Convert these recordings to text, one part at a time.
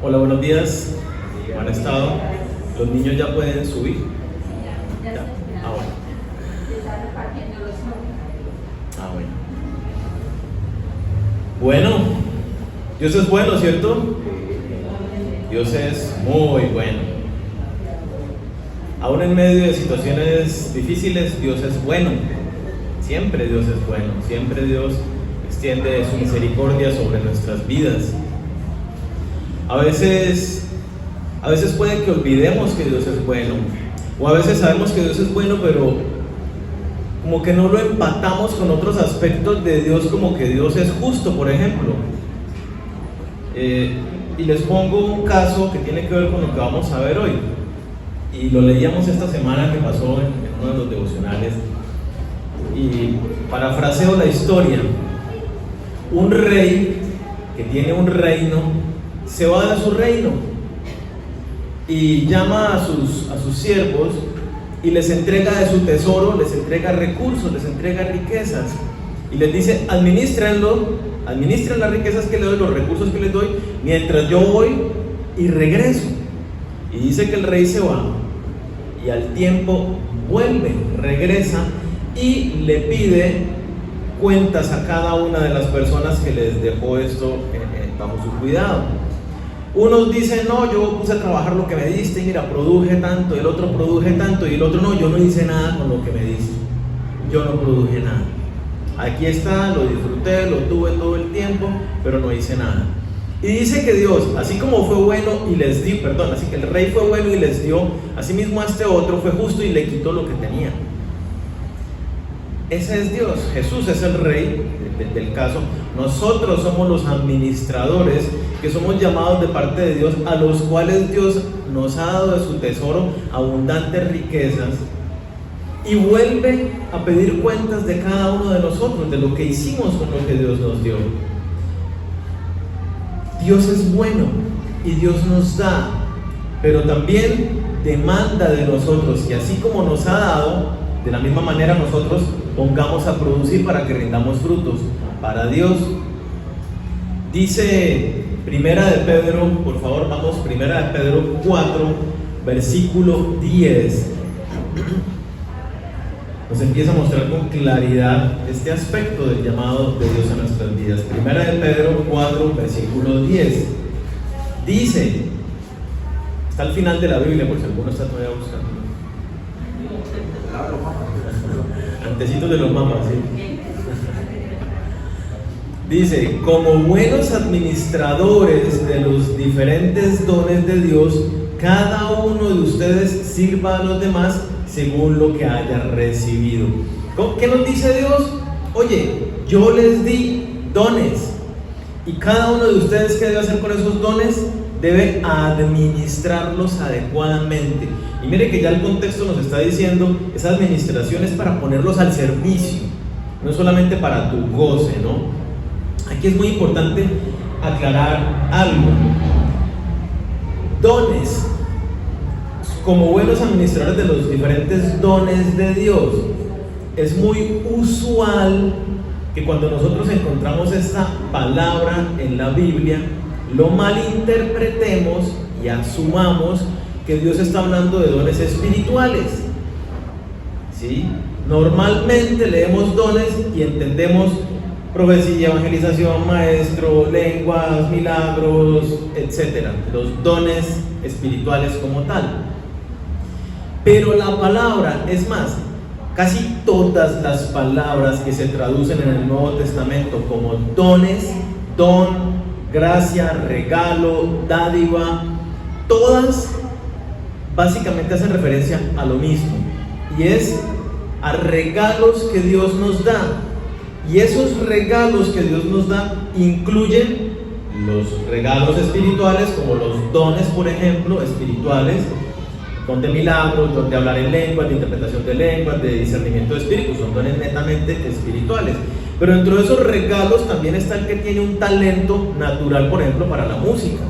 Hola, buenos días. ¿Cómo han estado? ¿Los niños ya pueden subir? Ya. Ah, bueno. Ah, bueno. Bueno, Dios es bueno, ¿cierto? Dios es muy bueno. Aún en medio de situaciones difíciles, Dios es bueno. Siempre Dios es bueno. Siempre Dios extiende su misericordia sobre nuestras vidas. A veces puede que olvidemos que Dios es bueno, o a veces sabemos que Dios es bueno, pero como que no lo empatamos con otros aspectos de Dios, como que Dios es justo, por ejemplo. Y les pongo un caso que tiene que ver con lo que vamos a ver hoy, y lo leíamos esta semana que pasó en uno de los devocionales, y parafraseo la historia. Un rey que tiene un reino se va de su reino y llama a sus siervos y les entrega de su tesoro, les entrega recursos, les entrega riquezas y les dice: administren las riquezas que les doy, los recursos que les doy, mientras yo voy y regreso. Y dice que el rey se va y al tiempo vuelve, regresa y le pide cuentas a cada una de las personas que les dejó esto bajo su cuidado. Unos dicen: no, yo puse a trabajar lo que me diste, y mira, produje tanto. El otro produje tanto, y el otro: no, yo no hice nada con lo que me diste, yo no produje nada. Aquí está, lo disfruté, lo tuve todo el tiempo, pero no hice nada. Y dice que Dios, así como fue bueno y les dio, así que el rey fue bueno y les dio, así mismo a este otro fue justo y le quitó lo que tenía. Ese es Dios. Jesús es el rey del caso. Nosotros somos los administradores, que somos llamados de parte de Dios, a los cuales Dios nos ha dado de su tesoro abundantes riquezas, y vuelve a pedir cuentas de cada uno de nosotros, de lo que hicimos con lo que Dios nos dio. Dios es bueno y Dios nos da, pero también demanda de nosotros que así como nos ha dado, de la misma manera nosotros pongamos a producir para que rindamos frutos para Dios. Dice Primera de Pedro, por favor, vamos, Primera de Pedro 4, versículo 10. Nos empieza a mostrar con claridad este aspecto del llamado de Dios a nuestras vidas. Primera de Pedro 4, versículo 10. Dice, está al final de la Biblia, por si alguno está todavía buscando. Antecitos de los mapas, ¿sí? Dice: como buenos administradores de los diferentes dones de Dios, cada uno de ustedes sirva a los demás según lo que haya recibido. ¿Qué nos dice Dios? Oye, yo les di dones, y cada uno de ustedes, ¿qué debe hacer con esos dones? Debe administrarlos adecuadamente. Y mire que ya el contexto nos está diciendo, esa administración es para ponerlos al servicio, no es solamente para tu goce, ¿no? Aquí es muy importante aclarar algo. Dones, como buenos administradores de los diferentes dones de Dios, es muy usual que cuando nosotros encontramos esta palabra en la Biblia, lo malinterpretemos y asumamos que Dios está hablando de dones espirituales, ¿sí? Normalmente leemos dones y entendemos profecía, evangelización, maestro, lenguas, milagros, etc. Los dones espirituales como tal. Pero la palabra, es más, casi todas las palabras que se traducen en el Nuevo Testamento como dones, don, gracia, regalo, dádiva, todas básicamente hacen referencia a lo mismo, y es a regalos que Dios nos da. Y esos regalos que Dios nos da incluyen los regalos espirituales, como los dones, por ejemplo, espirituales, don de milagros, don de hablar en lenguas, de interpretación de lenguas, de discernimiento de espíritus, son dones netamente espirituales. Pero dentro de esos regalos también está el que tiene un talento natural, por ejemplo, para la música,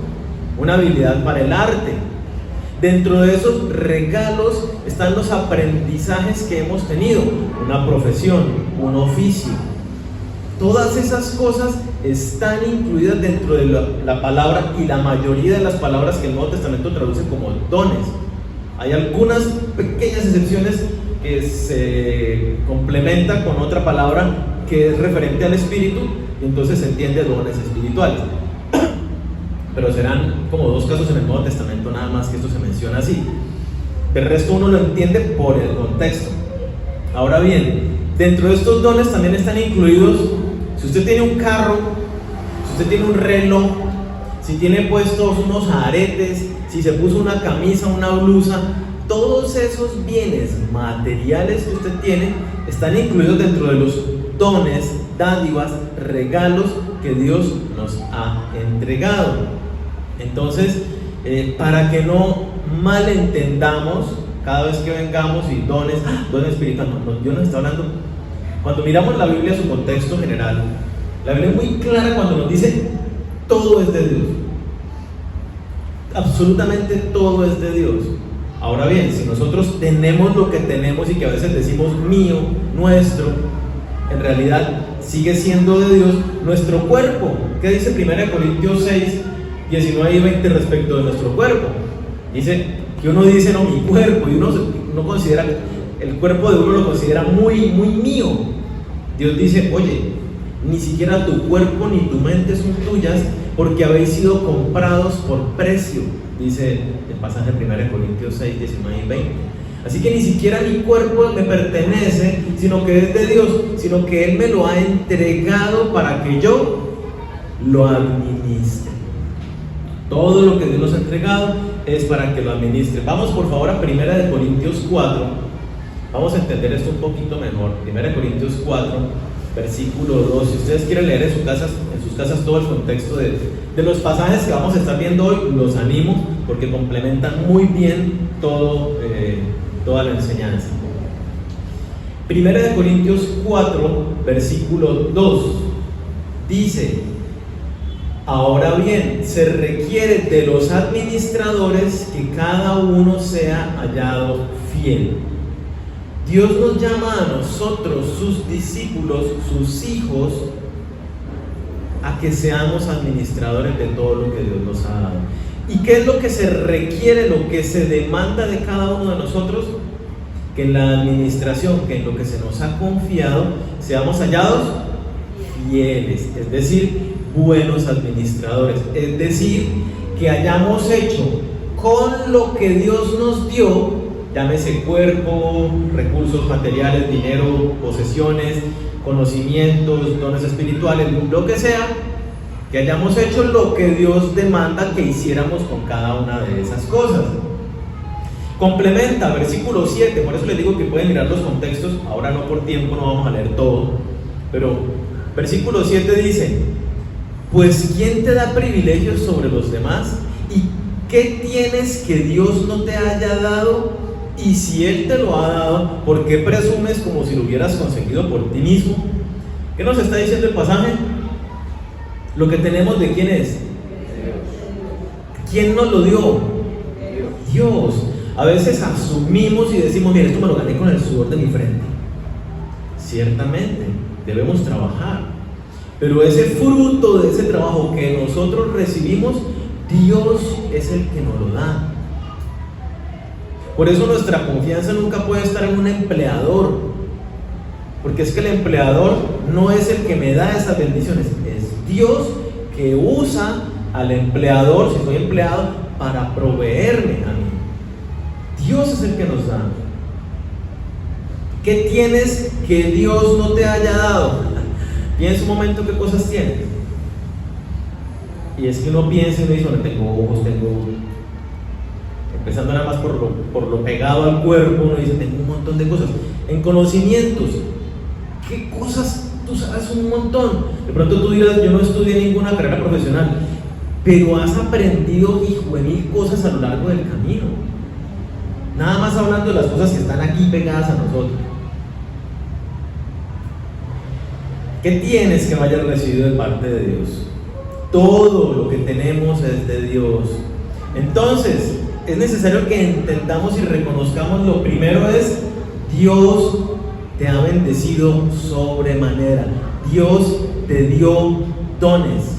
una habilidad para el arte. Dentro de esos regalos están los aprendizajes que hemos tenido, una profesión, un oficio. Todas esas cosas están incluidas dentro de la palabra, y la mayoría de las palabras que el Nuevo Testamento traduce como dones. Hay algunas pequeñas excepciones que se complementan con otra palabra que es referente al Espíritu, y entonces se entiende dones espirituales. Pero serán como 2 casos en el Nuevo Testamento nada más que esto se menciona así. El resto uno lo entiende por el contexto. Ahora bien, dentro de estos dones también están incluidos, si usted tiene un carro, si usted tiene un reloj, si tiene puestos unos aretes, si se puso una camisa, una blusa, todos esos bienes materiales que usted tiene están incluidos dentro de los dones, dádivas, regalos que Dios nos ha entregado. Entonces, para que no malentendamos cada vez que vengamos y dones espirituales, Dios nos está hablando. Cuando miramos la Biblia en su contexto general, la Biblia es muy clara cuando nos dice todo es de Dios, absolutamente todo es de Dios. Ahora bien, si nosotros tenemos lo que tenemos y que a veces decimos mío, nuestro, en realidad sigue siendo de Dios. Nuestro cuerpo, ¿qué dice 1 Corintios 6, 19 y 20 respecto de nuestro cuerpo? Dice que uno dice, no, mi cuerpo, y uno considera, el cuerpo de uno lo considera muy, muy mío. Dios dice, oye, ni siquiera tu cuerpo ni tu mente son tuyas, porque habéis sido comprados por precio, dice el pasaje de 1 Corintios 6, 19 y 20. Así que ni siquiera mi cuerpo me pertenece, sino que es de Dios, sino que Él me lo ha entregado para que yo lo administre. Todo lo que Dios nos ha entregado es para que lo administre. Vamos por favor a 1 Corintios 4. Vamos a entender esto un poquito mejor. 1 Corintios 4, versículo 2. Si ustedes quieren leer en sus casas todo el contexto de los pasajes que vamos a estar viendo hoy, los animo porque complementan muy bien toda la enseñanza. 1 Corintios 4, versículo 2 dice: ahora bien, se requiere de los administradores que cada uno sea hallado fiel. Dios nos llama a nosotros, sus discípulos, sus hijos, a que seamos administradores de todo lo que Dios nos ha dado. ¿Y qué es lo que se requiere, lo que se demanda de cada uno de nosotros? Que en la administración, que en lo que se nos ha confiado, seamos hallados fieles, es decir, buenos administradores, es decir, que hayamos hecho con lo que Dios nos dio, llámese cuerpo, recursos materiales, dinero, posesiones, conocimientos, dones espirituales, lo que sea, que hayamos hecho lo que Dios demanda que hiciéramos con cada una de esas cosas. Complementa, versículo 7, por eso les digo que pueden mirar los contextos, ahora no por tiempo, no vamos a leer todo, pero versículo 7 dice: pues ¿quién te da privilegios sobre los demás? ¿Y qué tienes que Dios no te haya dado? Y si Él te lo ha dado, ¿por qué presumes como si lo hubieras conseguido por ti mismo? ¿Qué nos está diciendo el pasaje? Lo que tenemos, ¿de quién es? ¿Quién nos lo dio? Dios. A veces asumimos y decimos, mira, esto me lo gané con el sudor de mi frente. Ciertamente, debemos trabajar, pero ese fruto de ese trabajo que nosotros recibimos, Dios es el que nos lo da. Por eso nuestra confianza nunca puede estar en un empleador, porque es que el empleador no es el que me da esas bendiciones, es Dios que usa al empleador, si soy empleado, para proveerme a mí. Dios es el que nos da. ¿Qué tienes que Dios no te haya dado? Piensa un momento qué cosas tienes. Y es que uno piensa y uno dice, bueno, tengo ojos, empezando nada más por lo pegado al cuerpo, uno dice, tengo un montón de cosas. En conocimientos, ¿qué cosas tú sabes? Un montón. De pronto tú dirás, yo no estudié ninguna carrera profesional, pero has aprendido hijo de mil cosas a lo largo del camino. Nada más hablando de las cosas que están aquí pegadas a nosotros. ¿Qué tienes que no hayas recibido de parte de Dios? Todo lo que tenemos es de Dios. Entonces, es necesario que entendamos y reconozcamos, lo primero es, Dios te ha bendecido sobremanera. Dios te dio dones.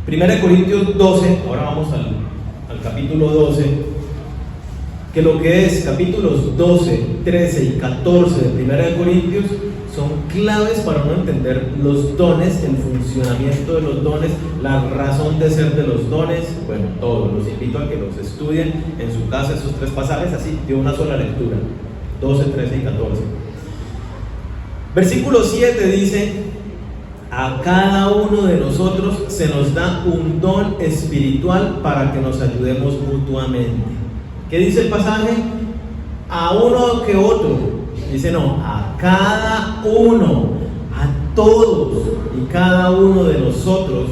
1 Corintios 12, ahora vamos al capítulo 12, que lo que es capítulos 12, 13 y 14 de 1 Corintios son claves para uno entender los dones, el funcionamiento de los dones, la razón de ser de los dones. Bueno, todos los invito a que los estudien en su casa, esos 3 pasajes, así de una sola lectura, 12, 13 y 14. Versículo 7 dice: a cada uno de nosotros se nos da un don espiritual para que nos ayudemos mutuamente. ¿Qué dice el pasaje? A uno que otro. Dice no, a cada uno, a todos y cada uno de nosotros,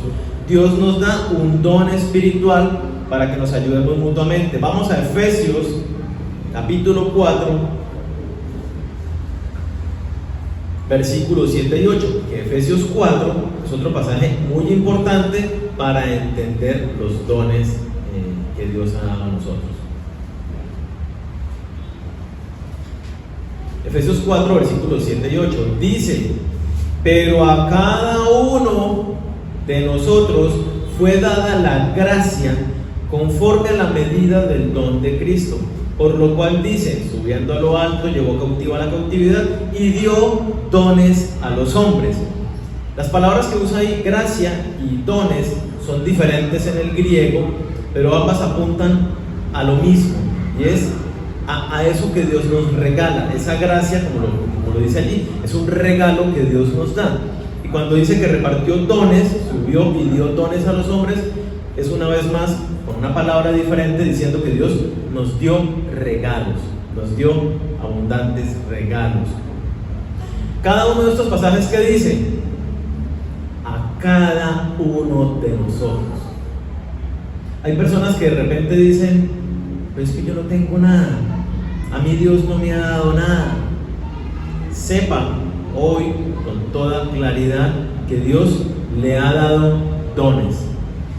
Dios nos da un don espiritual para que nos ayudemos mutuamente. Vamos a Efesios capítulo 4, versículos 7 y 8. Que Efesios 4 es otro pasaje muy importante para entender los dones que Dios ha dado a nosotros. Efesios 4, versículos 7 y 8 dice: pero a cada uno de nosotros fue dada la gracia conforme a la medida del don de Cristo, por lo cual dice: subiendo a lo alto llevó cautiva la cautividad y dio dones a los hombres. Las palabras que usa ahí, gracia y dones, son diferentes en el griego, pero ambas apuntan a lo mismo, y es a eso que Dios nos regala. Esa gracia, como lo dice allí, es un regalo que Dios nos da. Y cuando dice que repartió dones, subió y dio dones a los hombres, es una vez más con una palabra diferente diciendo que Dios nos dio regalos, nos dio abundantes regalos. Cada uno de estos pasajes que dice: a cada uno de nosotros. Hay personas que de repente dicen: pues que yo no tengo nada, a mí Dios no me ha dado nada. Sepa hoy con toda claridad que Dios le ha dado dones,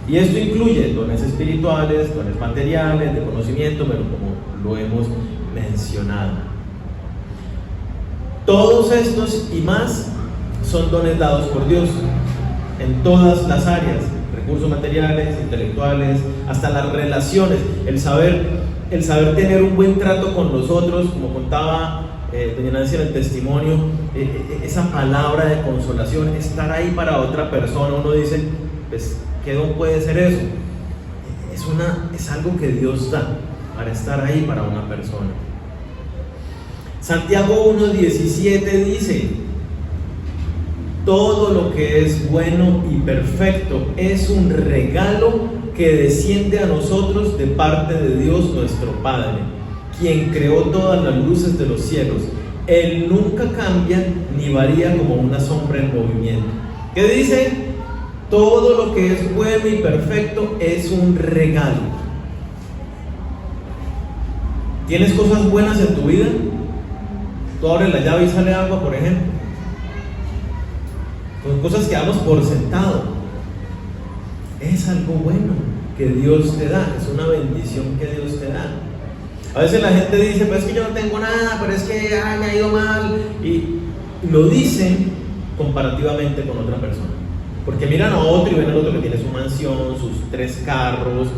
y esto incluye dones espirituales, dones materiales, de conocimiento, pero como lo hemos mencionado, todos estos y más son dones dados por Dios en todas las áreas: recursos materiales, intelectuales, hasta las relaciones, el saber tener un buen trato con los otros, como contaba doña Nancy en el testimonio, esa palabra de consolación, estar ahí para otra persona. Uno dice, pues, ¿qué don puede ser eso? Es algo que Dios da para estar ahí para una persona. Santiago 1:17 dice: todo lo que es bueno y perfecto es un regalo que desciende a nosotros de parte de Dios nuestro Padre, quien creó todas las luces de los cielos. Él nunca cambia ni varía como una sombra en movimiento. ¿Qué dice? Todo lo que es bueno y perfecto es un regalo. ¿Tienes cosas buenas en tu vida? Tú abres la llave y sale agua, por ejemplo. Con cosas que damos por sentado. Es algo bueno que Dios te da, es una bendición que Dios te da. A veces la gente dice: pues es que yo no tengo nada, pero es que me ha ido mal, y lo dicen comparativamente con otra persona, porque miran a otro y ven al otro que tiene su mansión, sus 3 carros,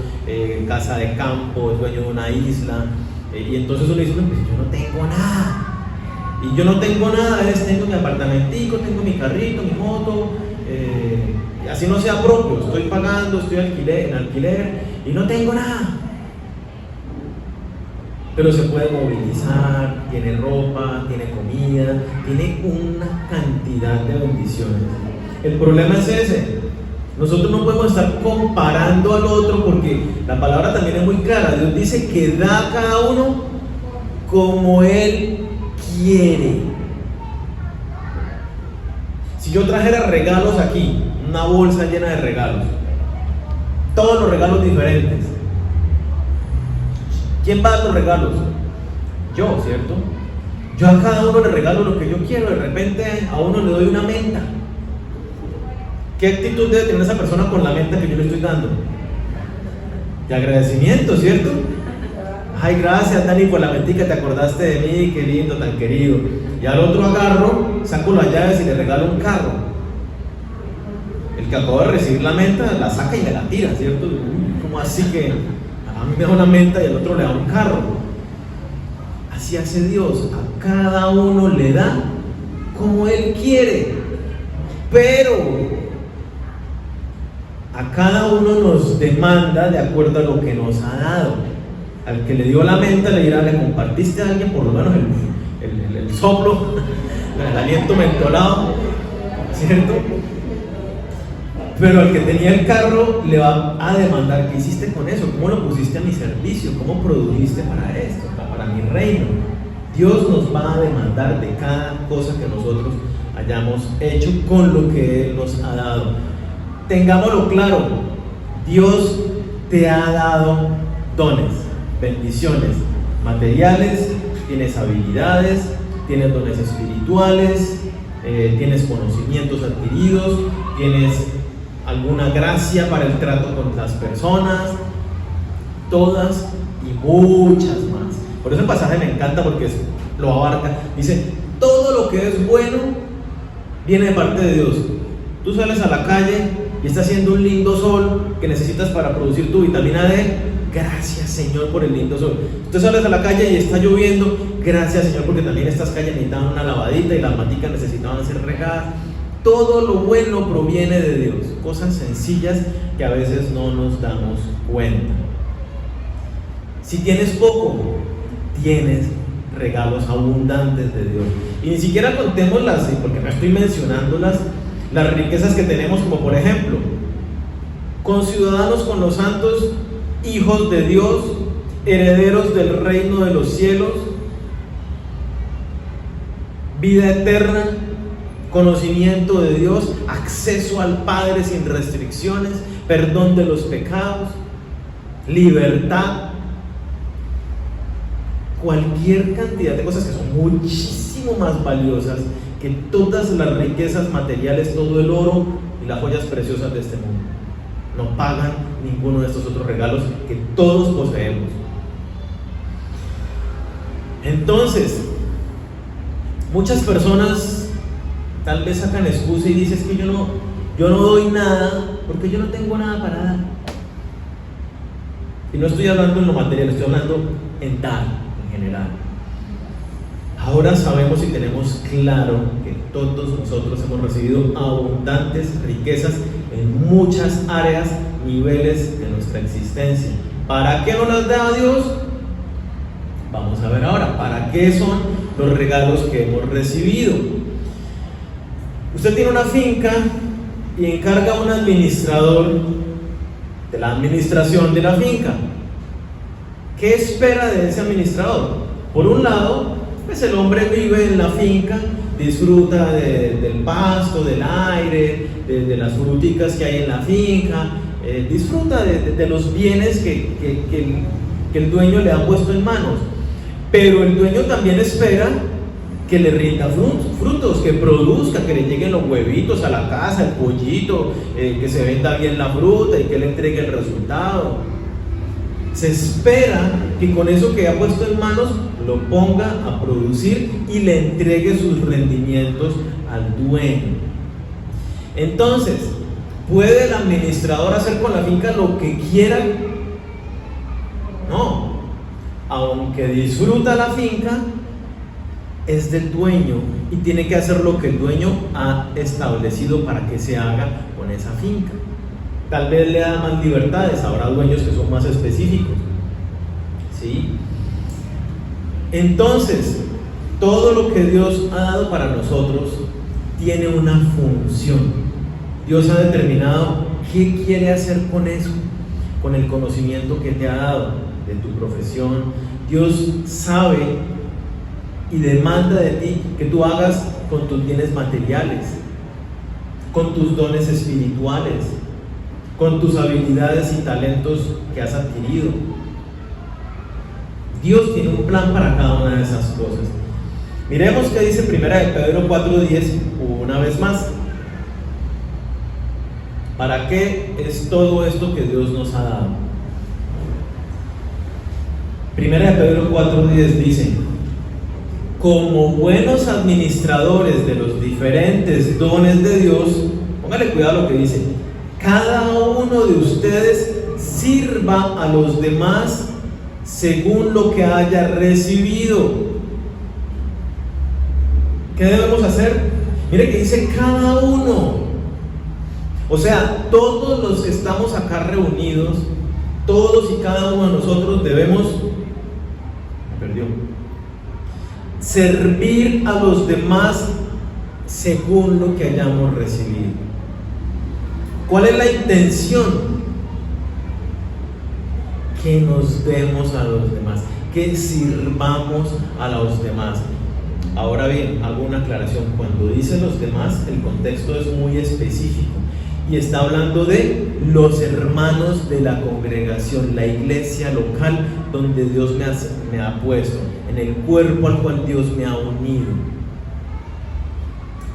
casa de campo, es dueño de una isla, y entonces uno dice: no, pues yo no tengo nada, y yo no tengo nada, tengo mi apartamentico, tengo mi carrito, mi moto, así no sea propio, estoy pagando, estoy en alquiler y no tengo nada, pero se puede movilizar, tiene ropa, tiene comida, tiene una cantidad de bendiciones. El problema es ese: nosotros no podemos estar comparando al otro, porque la palabra también es muy clara. Dios dice que da a cada uno como Él quiere. Si yo trajera regalos aquí, una bolsa llena de regalos, todos los regalos diferentes, ¿quién va a dar los regalos? Yo, ¿cierto? Yo a cada uno le regalo lo que yo quiero. De repente a uno le doy una menta. ¿Qué actitud debe tener esa persona con la menta que yo le estoy dando? De agradecimiento, ¿cierto? ay, gracias Dani por la mentica, te acordaste de mí, qué lindo, tan querido. Y al otro agarro, saco las llaves y le regalo un carro. El que acabó de recibir la menta la saca y me la tira, ¿cierto? ¿Cómo así que a mí me da una menta y al otro le da un carro? Así hace Dios, a cada uno le da como Él quiere, pero a cada uno nos demanda de acuerdo a lo que nos ha dado. Al que le dio la menta le dirá, le compartiste a alguien por lo menos el soplo, el aliento mentolado, ¿cierto? Pero al que tenía el carro le va a demandar, ¿qué hiciste con eso? ¿Cómo lo pusiste a mi servicio? ¿Cómo produjiste para esto? Para mi reino. Dios nos va a demandar de cada cosa que nosotros hayamos hecho con lo que Él nos ha dado. Tengámoslo claro, Dios te ha dado dones, bendiciones materiales, tienes habilidades, tienes dones espirituales, tienes conocimientos adquiridos, tienes alguna gracia para el trato con las personas, todas y muchas más. Por eso el pasaje me encanta porque lo abarca. Dice, todo lo que es bueno viene de parte de Dios. Tú sales a la calle y está haciendo un lindo sol que necesitas para producir tu vitamina D. Gracias Señor por el lindo sol. Tú sales a la calle y está lloviendo. Gracias Señor porque también estas calles necesitaban una lavadita y las maticas necesitaban ser regadas. Todo lo bueno proviene de Dios. Cosas sencillas que a veces no nos damos cuenta. Si tienes poco, tienes regalos abundantes de Dios. Y ni siquiera contemos porque no estoy mencionando las riquezas que tenemos, como por ejemplo, conciudadanos con los santos, hijos de Dios, herederos del reino de los cielos, vida eterna, conocimiento de Dios, acceso al Padre sin restricciones, perdón de los pecados, libertad, cualquier cantidad de cosas que son muchísimo más valiosas que todas las riquezas materiales, todo el oro y las joyas preciosas de este mundo. No pagan ninguno de estos otros regalos que todos poseemos. Entonces, muchas personas tal vez sacan excusa y dicen, es que yo no doy nada porque yo no tengo nada para dar. Y no estoy hablando en lo material, estoy hablando en dar, en general. Ahora sabemos y tenemos claro que todos nosotros hemos recibido abundantes riquezas en muchas áreas, niveles de nuestra existencia. ¿Para qué nos las da Dios? Vamos a ver ahora, ¿para qué son los regalos que hemos recibido? Usted tiene una finca y encarga a un administrador de la administración de la finca. ¿Qué espera de ese administrador? Por un lado, pues el hombre vive en la finca, disfruta del pasto, del aire, de las fruticas que hay en la finca, disfruta de los bienes que el dueño le ha puesto en manos. Pero el dueño también espera que le rinda frutos, que produzca, que le lleguen los huevitos a la casa, el pollito, que se venda bien la fruta y que le entregue el resultado. Se espera que con eso que ha puesto en manos lo ponga a producir y le entregue sus rendimientos al dueño. Entonces, ¿puede el administrador hacer con la finca lo que quiera? No. Aunque disfruta la finca, es del dueño y tiene que hacer lo que el dueño ha establecido para que se haga con esa finca. Tal vez le da más libertades, habrá dueños que son más específicos, ¿sí? Entonces, todo lo que Dios ha dado para nosotros tiene una función. Dios ha determinado qué quiere hacer con eso, con el conocimiento que te ha dado de tu profesión. Dios sabe y demanda de ti que tú hagas con tus bienes materiales, con tus dones espirituales, con tus habilidades y talentos que has adquirido. Dios tiene un plan para cada una de esas cosas. Miremos qué dice 1 Pedro 4:10 una vez más. ¿Para qué es todo esto que Dios nos ha dado? Primera de Pedro 4:10 dice: como buenos administradores de los diferentes dones de Dios, póngale cuidado a lo que dice, cada uno de ustedes sirva a los demás según lo que haya recibido. ¿Qué debemos hacer? Mire que dice cada uno. O sea, todos los que estamos acá reunidos, todos y cada uno de nosotros debemos servir a los demás según lo que hayamos recibido. ¿Cuál es la intención? Que nos demos a los demás, que sirvamos a los demás. Ahora bien, hago una aclaración. Cuando dice los demás, el contexto es muy específico y está hablando de los hermanos de la congregación, la iglesia local donde Dios me ha puesto, en el cuerpo al cual Dios me ha unido.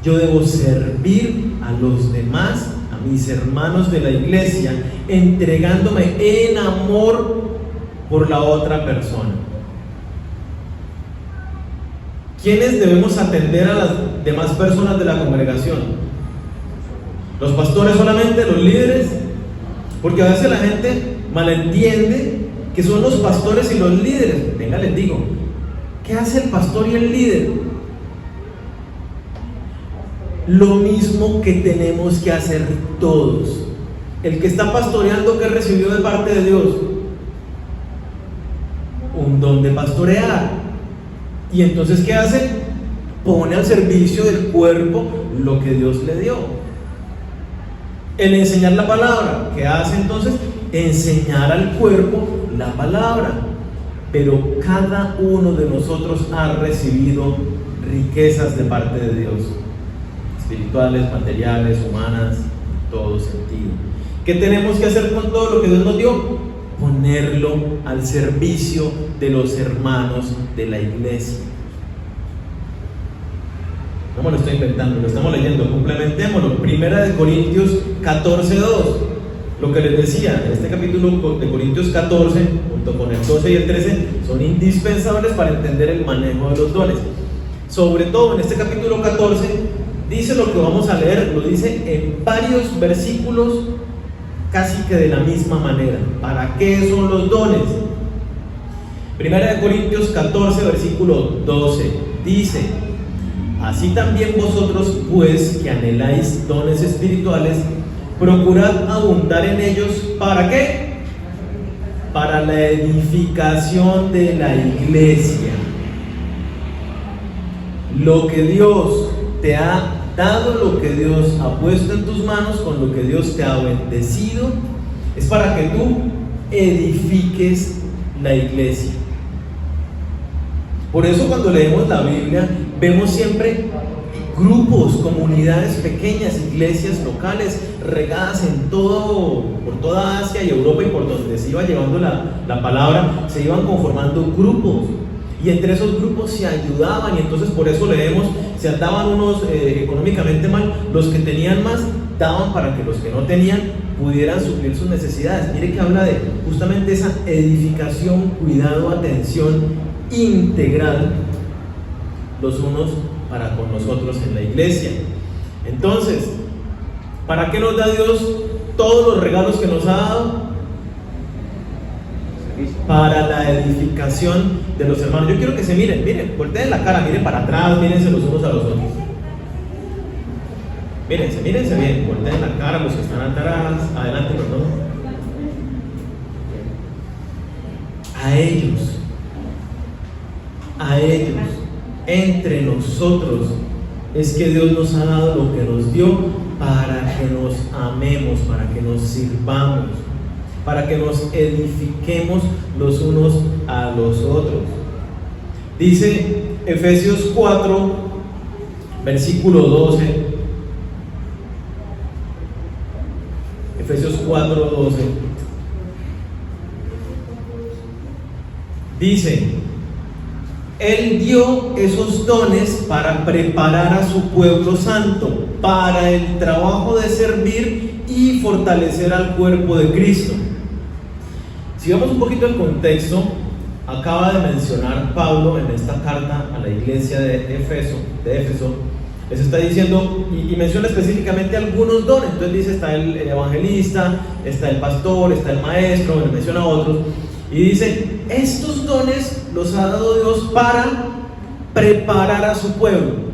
Yo debo servir a los demás, a mis hermanos de la iglesia, entregándome en amor por la otra persona. ¿Quiénes debemos atender a las demás personas de la congregación? ¿Los pastores solamente? ¿Los líderes? Porque a veces la gente malentiende que son los pastores y los líderes. Venga, les digo, ¿qué hace el pastor y el líder? Lo mismo que tenemos que hacer todos. El que está pastoreando, ¿qué recibió de parte de Dios? Un don de pastorear. Y entonces, ¿qué hace? Pone al servicio del cuerpo lo que Dios le dio. El enseñar la palabra, ¿qué hace entonces? Enseñar al cuerpo la palabra. Pero cada uno de nosotros ha recibido riquezas de parte de Dios, espirituales, materiales, humanas, en todo sentido. ¿Qué tenemos que hacer con todo lo que Dios nos dio? Ponerlo al servicio de los hermanos de la iglesia. No me lo estoy inventando, lo estamos leyendo, complementémoslo. Primera de Corintios 14:2, lo que les decía, en este capítulo de Corintios 14, junto con el 12 y el 13, son indispensables para entender el manejo de los dones. Sobre todo en este capítulo 14, dice lo que vamos a leer, lo dice en varios versículos, casi que de la misma manera. ¿Para qué son los dones? Primera de Corintios 14, versículo 12, dice: así también vosotros, pues, que anheláis dones espirituales, procurad abundar en ellos. ¿Para qué? Para la edificación de la iglesia. Lo que Dios te ha dado, lo que Dios ha puesto en tus manos, con lo que Dios te ha bendecido, es para que tú edifiques la iglesia. Por eso cuando leemos la Biblia vemos siempre grupos, comunidades pequeñas, iglesias locales regadas por toda Asia y Europa, y por donde se iba llevando la palabra, se iban conformando grupos, y entre esos grupos se ayudaban, y entonces por eso leemos, se ataban unos económicamente mal, los que tenían más daban para que los que no tenían pudieran suplir sus necesidades. Mire que habla de justamente esa edificación, cuidado, atención integral los unos para con nosotros en la iglesia. Entonces, ¿para qué nos da Dios todos los regalos que nos ha dado? Para la edificación de los hermanos. Yo quiero que se miren, volteen la cara, miren para atrás, mírense los unos a los otros. Mírense bien, volteen la cara los que están atrás, adelante los dos. A ellos, entre nosotros, es que Dios nos ha dado lo que nos dio para que nos amemos, para que nos sirvamos, para que nos edifiquemos los unos a los otros. Dice Efesios 4, versículo 12. Efesios 4, 12. Dice: Él dio esos dones para preparar a su pueblo santo para el trabajo de servir y fortalecer al cuerpo de Cristo. Si vemos un poquito el contexto, acaba de mencionar Pablo en esta carta a la iglesia de Éfeso, les está diciendo, y menciona específicamente algunos dones. Entonces dice, está el evangelista, está el pastor, está el maestro, le menciona otros, y dice, estos dones los ha dado Dios para preparar a su pueblo.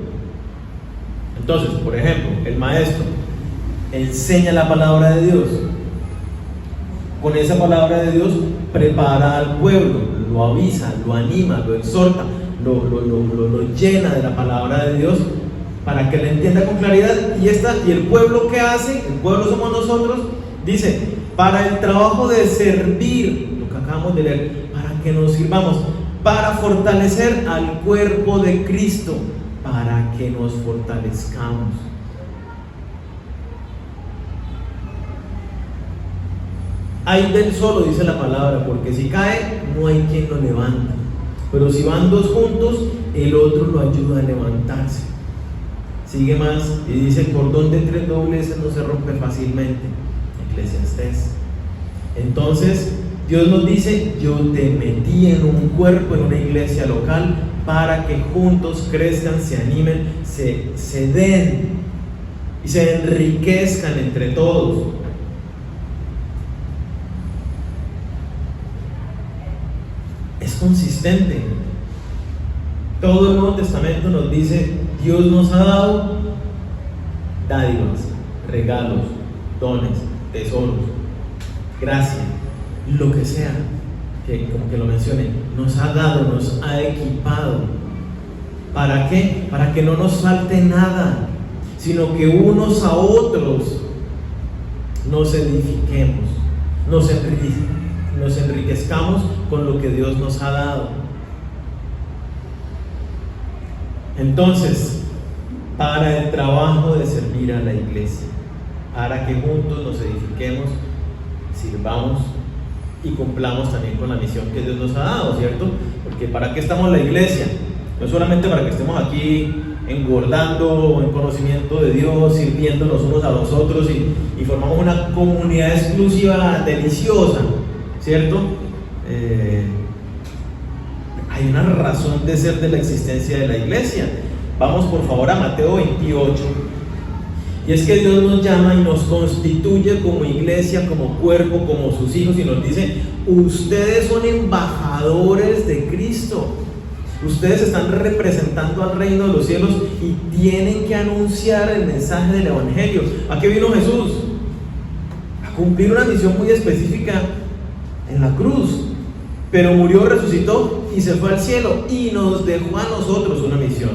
Entonces, por ejemplo, el maestro enseña la palabra de Dios. Con esa palabra de Dios prepara al pueblo, lo avisa, lo anima, lo exhorta, lo llena de la palabra de Dios para que le entienda con claridad. Y el pueblo, ¿qué hace? El pueblo somos nosotros. Dice, para el trabajo de servir, lo que acabamos de leer, para que nos sirvamos, para fortalecer al cuerpo de Cristo, para que nos fortalezcamos. Hay del solo, dice la palabra, porque si cae, no hay quien lo levanta. Pero si van dos juntos, el otro lo ayuda a levantarse. Sigue más y dice, el cordón de tres dobleces no se rompe fácilmente. Eclesiastés. Entonces, Dios nos dice, yo te metí en un cuerpo, en una iglesia local, para que juntos crezcan, se animen, se den y se enriquezcan entre todos. Es consistente. Todo el Nuevo Testamento nos dice, Dios nos ha dado dádivas, regalos, dones, tesoros, gracia, lo que sea, que como que lo mencione, nos ha dado, nos ha equipado. ¿Para qué? Para que no nos falte nada, sino que unos a otros nos edifiquemos, nos enriquezcamos con lo que Dios nos ha dado. Entonces, para el trabajo de servir a la iglesia, para que juntos nos edifiquemos, sirvamos y cumplamos también con la misión que Dios nos ha dado, ¿cierto? Porque ¿para qué estamos en la iglesia? No solamente para que estemos aquí engordando en conocimiento de Dios, sirviéndonos unos a los otros y formamos una comunidad exclusiva deliciosa, ¿cierto? Hay una razón de ser de la existencia de la iglesia. Vamos por favor a Mateo 28. Y es que Dios nos llama y nos constituye como iglesia, como cuerpo, como sus hijos, y nos dice, ustedes son embajadores de Cristo. Ustedes están representando al reino de los cielos y tienen que anunciar el mensaje del evangelio. ¿A qué vino Jesús? A cumplir una misión muy específica en la cruz. Pero murió, resucitó y se fue al cielo y nos dejó a nosotros una misión.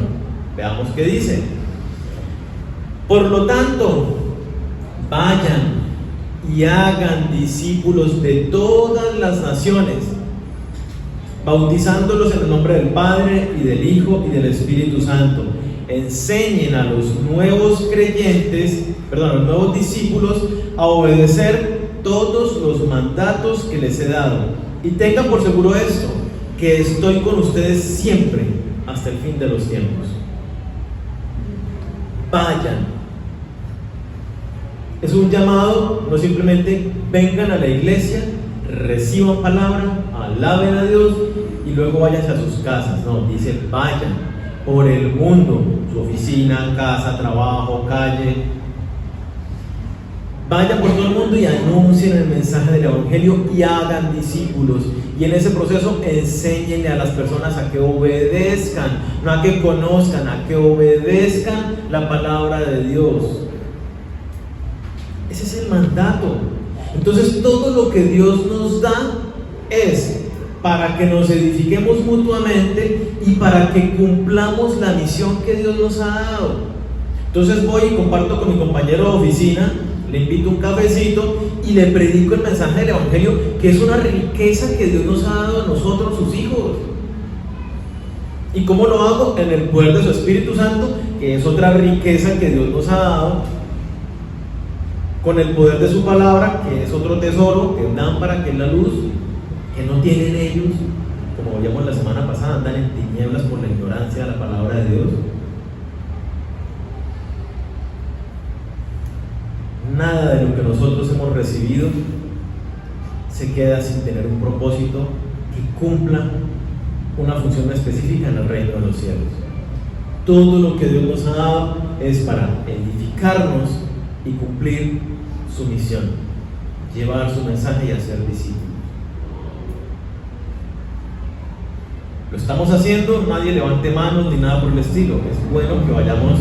Veamos qué dice. Por lo tanto, vayan y hagan discípulos de todas las naciones, bautizándolos en el nombre del Padre y del Hijo y del Espíritu Santo. Enseñen a los nuevos nuevos discípulos a obedecer todos los mandatos que les he dado. Y tengan por seguro esto, que estoy con ustedes siempre hasta el fin de los tiempos. Vayan. Es un llamado, no simplemente vengan a la iglesia, reciban palabra, alaben a Dios y luego váyanse a sus casas. No, dice vayan por el mundo, su oficina, casa, trabajo, calle. Vayan por todo el mundo y anuncien el mensaje del evangelio y hagan discípulos. Y en ese proceso enséñenle a las personas a que obedezcan, no a que conozcan, a que obedezcan la palabra de Dios. Ese es el mandato. Entonces todo lo que Dios nos da es para que nos edifiquemos mutuamente y para que cumplamos la misión que Dios nos ha dado. Entonces voy y comparto con mi compañero de oficina, le invito un cafecito y le predico el mensaje del evangelio, que es una riqueza que Dios nos ha dado a nosotros, sus hijos. ¿Y cómo lo hago? En el poder de su Espíritu Santo, que es otra riqueza que Dios nos ha dado, con el poder de su palabra, que es otro tesoro, que es lámpara, que es la luz, que no tienen ellos, como veíamos la semana pasada, andan en tinieblas por la ignorancia de la palabra de Dios. Nada de lo que nosotros hemos recibido se queda sin tener un propósito que cumpla una función específica en el reino de los cielos. Todo lo que Dios nos ha dado es para edificarnos y cumplir su misión, llevar su mensaje y hacer discípulos. Lo estamos haciendo, nadie levante manos ni nada por el estilo. Es bueno que vayamos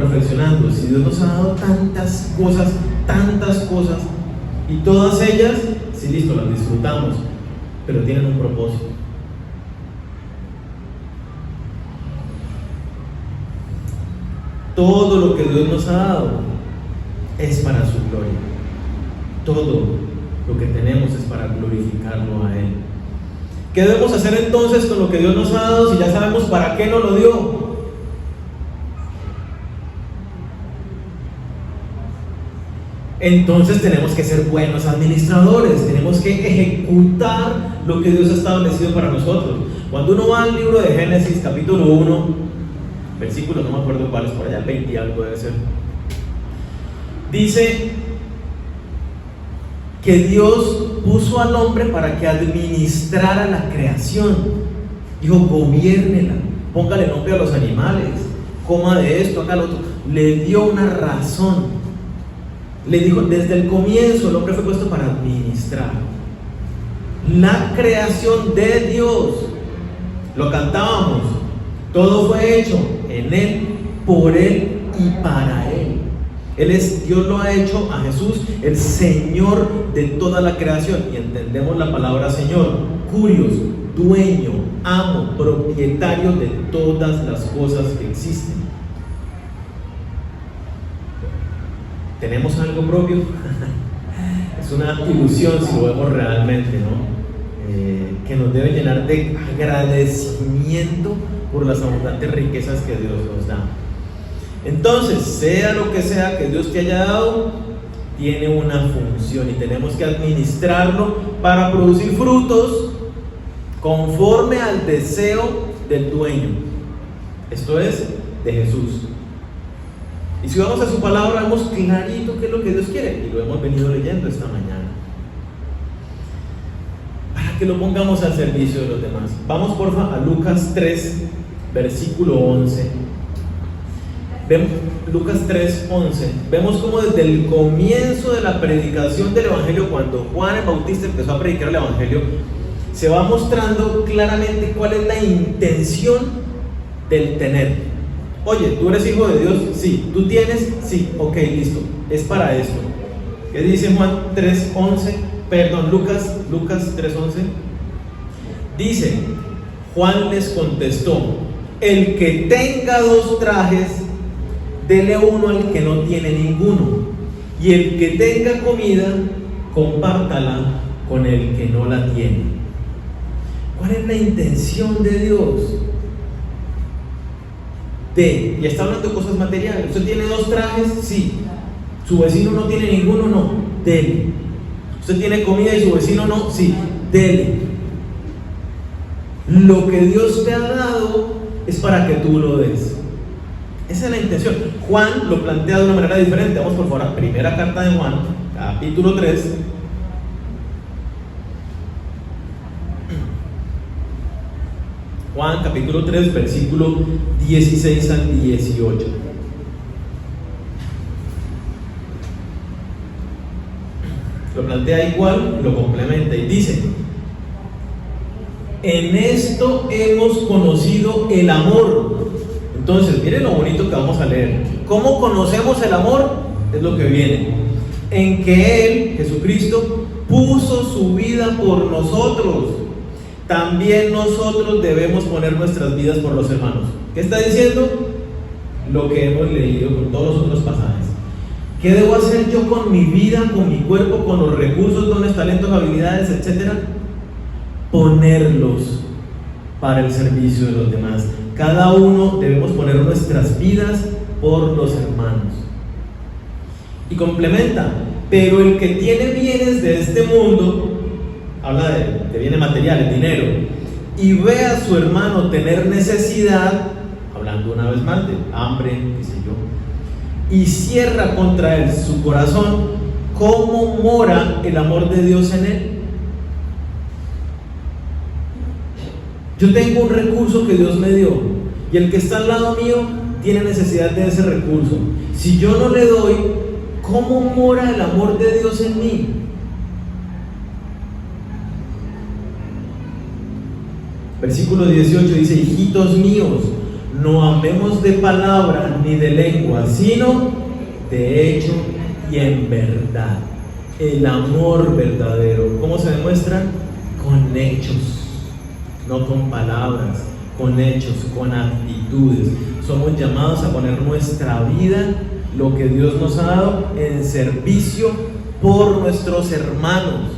reflexionando. Si Dios nos ha dado tantas cosas, y todas ellas, sí, listo, las disfrutamos, pero tienen un propósito. Todo lo que Dios nos ha dado es para su gloria. Todo lo que tenemos es para glorificarlo a Él. ¿Qué debemos hacer entonces con lo que Dios nos ha dado si ya sabemos para qué nos lo dio? Entonces tenemos que ser buenos administradores, tenemos que ejecutar lo que Dios ha establecido para nosotros. Cuando uno va al libro de Génesis, capítulo 1, versículo, no me acuerdo cuál es, por allá el 20 y algo debe ser, dice que Dios puso al hombre para que administrara la creación. Dijo, gobiérnela, póngale nombre a los animales, coma de esto, haga lo otro. Le dio una razón. Le dijo, desde el comienzo el hombre fue puesto para administrar la creación de Dios. Lo cantábamos, todo fue hecho en Él, por Él y para Él. Dios lo ha hecho a Jesús el Señor de toda la creación. Y entendemos la palabra Señor, curios, dueño, amo, propietario de todas las cosas que existen. ¿Tenemos algo propio? Es una ilusión si lo vemos realmente, ¿no? Que nos debe llenar de agradecimiento por las abundantes riquezas que Dios nos da. Entonces, sea lo que sea que Dios te haya dado, tiene una función y tenemos que administrarlo para producir frutos conforme al deseo del dueño. Esto es, de Jesús. Y si vamos a su palabra, vemos clarito qué es lo que Dios quiere, y lo hemos venido leyendo esta mañana, para que lo pongamos al servicio de los demás. Vamos porfa a Lucas 3, versículo 11. Lucas 3, 11. Vemos como desde el comienzo de la predicación del Evangelio, cuando Juan el Bautista empezó a predicar el Evangelio, se va mostrando claramente cuál es la intención del tener. Oye, ¿tú eres hijo de Dios? Sí. ¿Tú tienes? Sí. Ok, listo. Es para esto. ¿Qué dice Juan 3:11? Perdón, Lucas 3:11. Dice, Juan les contestó, el que tenga 2 trajes, dele uno al que no tiene ninguno, y el que tenga comida, compártala con el que no la tiene. ¿Cuál es la intención de Dios? Y está hablando de cosas materiales. ¿Usted tiene 2 trajes? Sí. ¿Su vecino no tiene ninguno? No. Dele. ¿Usted tiene comida y su vecino no? Sí. Dele. Lo que Dios te ha dado es para que tú lo des. Esa es la intención. Juan lo plantea de una manera diferente. Vamos por favor a primera carta de Juan, capítulo 3. Juan capítulo 3, versículo 16 al 18. Lo plantea igual y lo complementa y dice, en esto hemos conocido el amor. Entonces, miren lo bonito que vamos a leer. ¿Cómo conocemos el amor? Es lo que viene. En que Él, Jesucristo, puso su vida por nosotros. También nosotros debemos poner nuestras vidas por los hermanos. ¿Qué está diciendo? Lo que hemos leído con todos los otros pasajes. ¿Qué debo hacer yo con mi vida, con mi cuerpo, con los recursos, dones, talentos, habilidades, etcétera? Ponerlos para el servicio de los demás. Cada uno debemos poner nuestras vidas por los hermanos. Y complementa, pero el que tiene bienes de este mundo, habla de bienes materiales, dinero, y ve a su hermano tener necesidad, hablando una vez más de hambre, qué sé yo, y cierra contra él su corazón, ¿cómo mora el amor de Dios en él? Yo tengo un recurso que Dios me dio y el que está al lado mío tiene necesidad de ese recurso. Si yo no le doy, ¿cómo mora el amor de Dios en mí? Versículo 18 dice: hijitos míos, no amemos de palabra ni de lengua, sino de hecho y en verdad. El amor verdadero, ¿cómo se demuestra? Con hechos, no con palabras, con hechos, con actitudes. Somos llamados a poner nuestra vida, lo que Dios nos ha dado, en servicio por nuestros hermanos.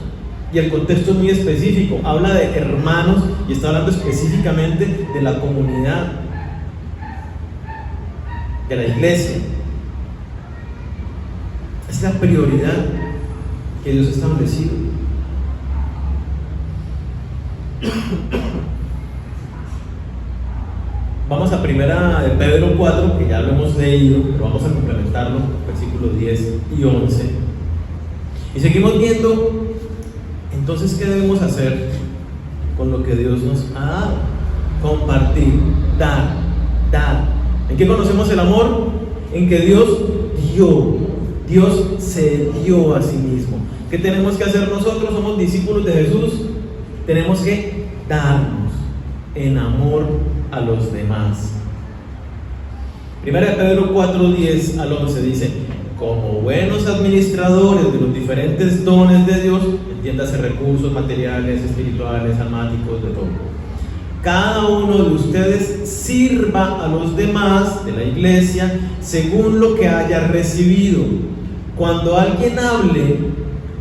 Y el contexto es muy específico, habla de hermanos y está hablando específicamente de la comunidad, de la iglesia. Es la prioridad que Dios ha establecido. Vamos a primera de Pedro 4, que ya lo hemos leído, pero vamos a complementarlo, versículos 10 y 11. Y seguimos viendo, entonces, ¿qué debemos hacer con lo que Dios nos ha dado? Compartir, dar. ¿En qué conocemos el amor? En que Dios se dio a sí mismo. ¿Qué tenemos que hacer nosotros? Somos discípulos de Jesús. Tenemos que darnos en amor a los demás. Primera de Pedro 4, 10 al 11 dice: como buenos administradores de los diferentes dones de Dios, entiéndase recursos materiales, espirituales, almáticos, de todo, cada uno de ustedes sirva a los demás de la iglesia según lo que haya recibido. Cuando alguien hable,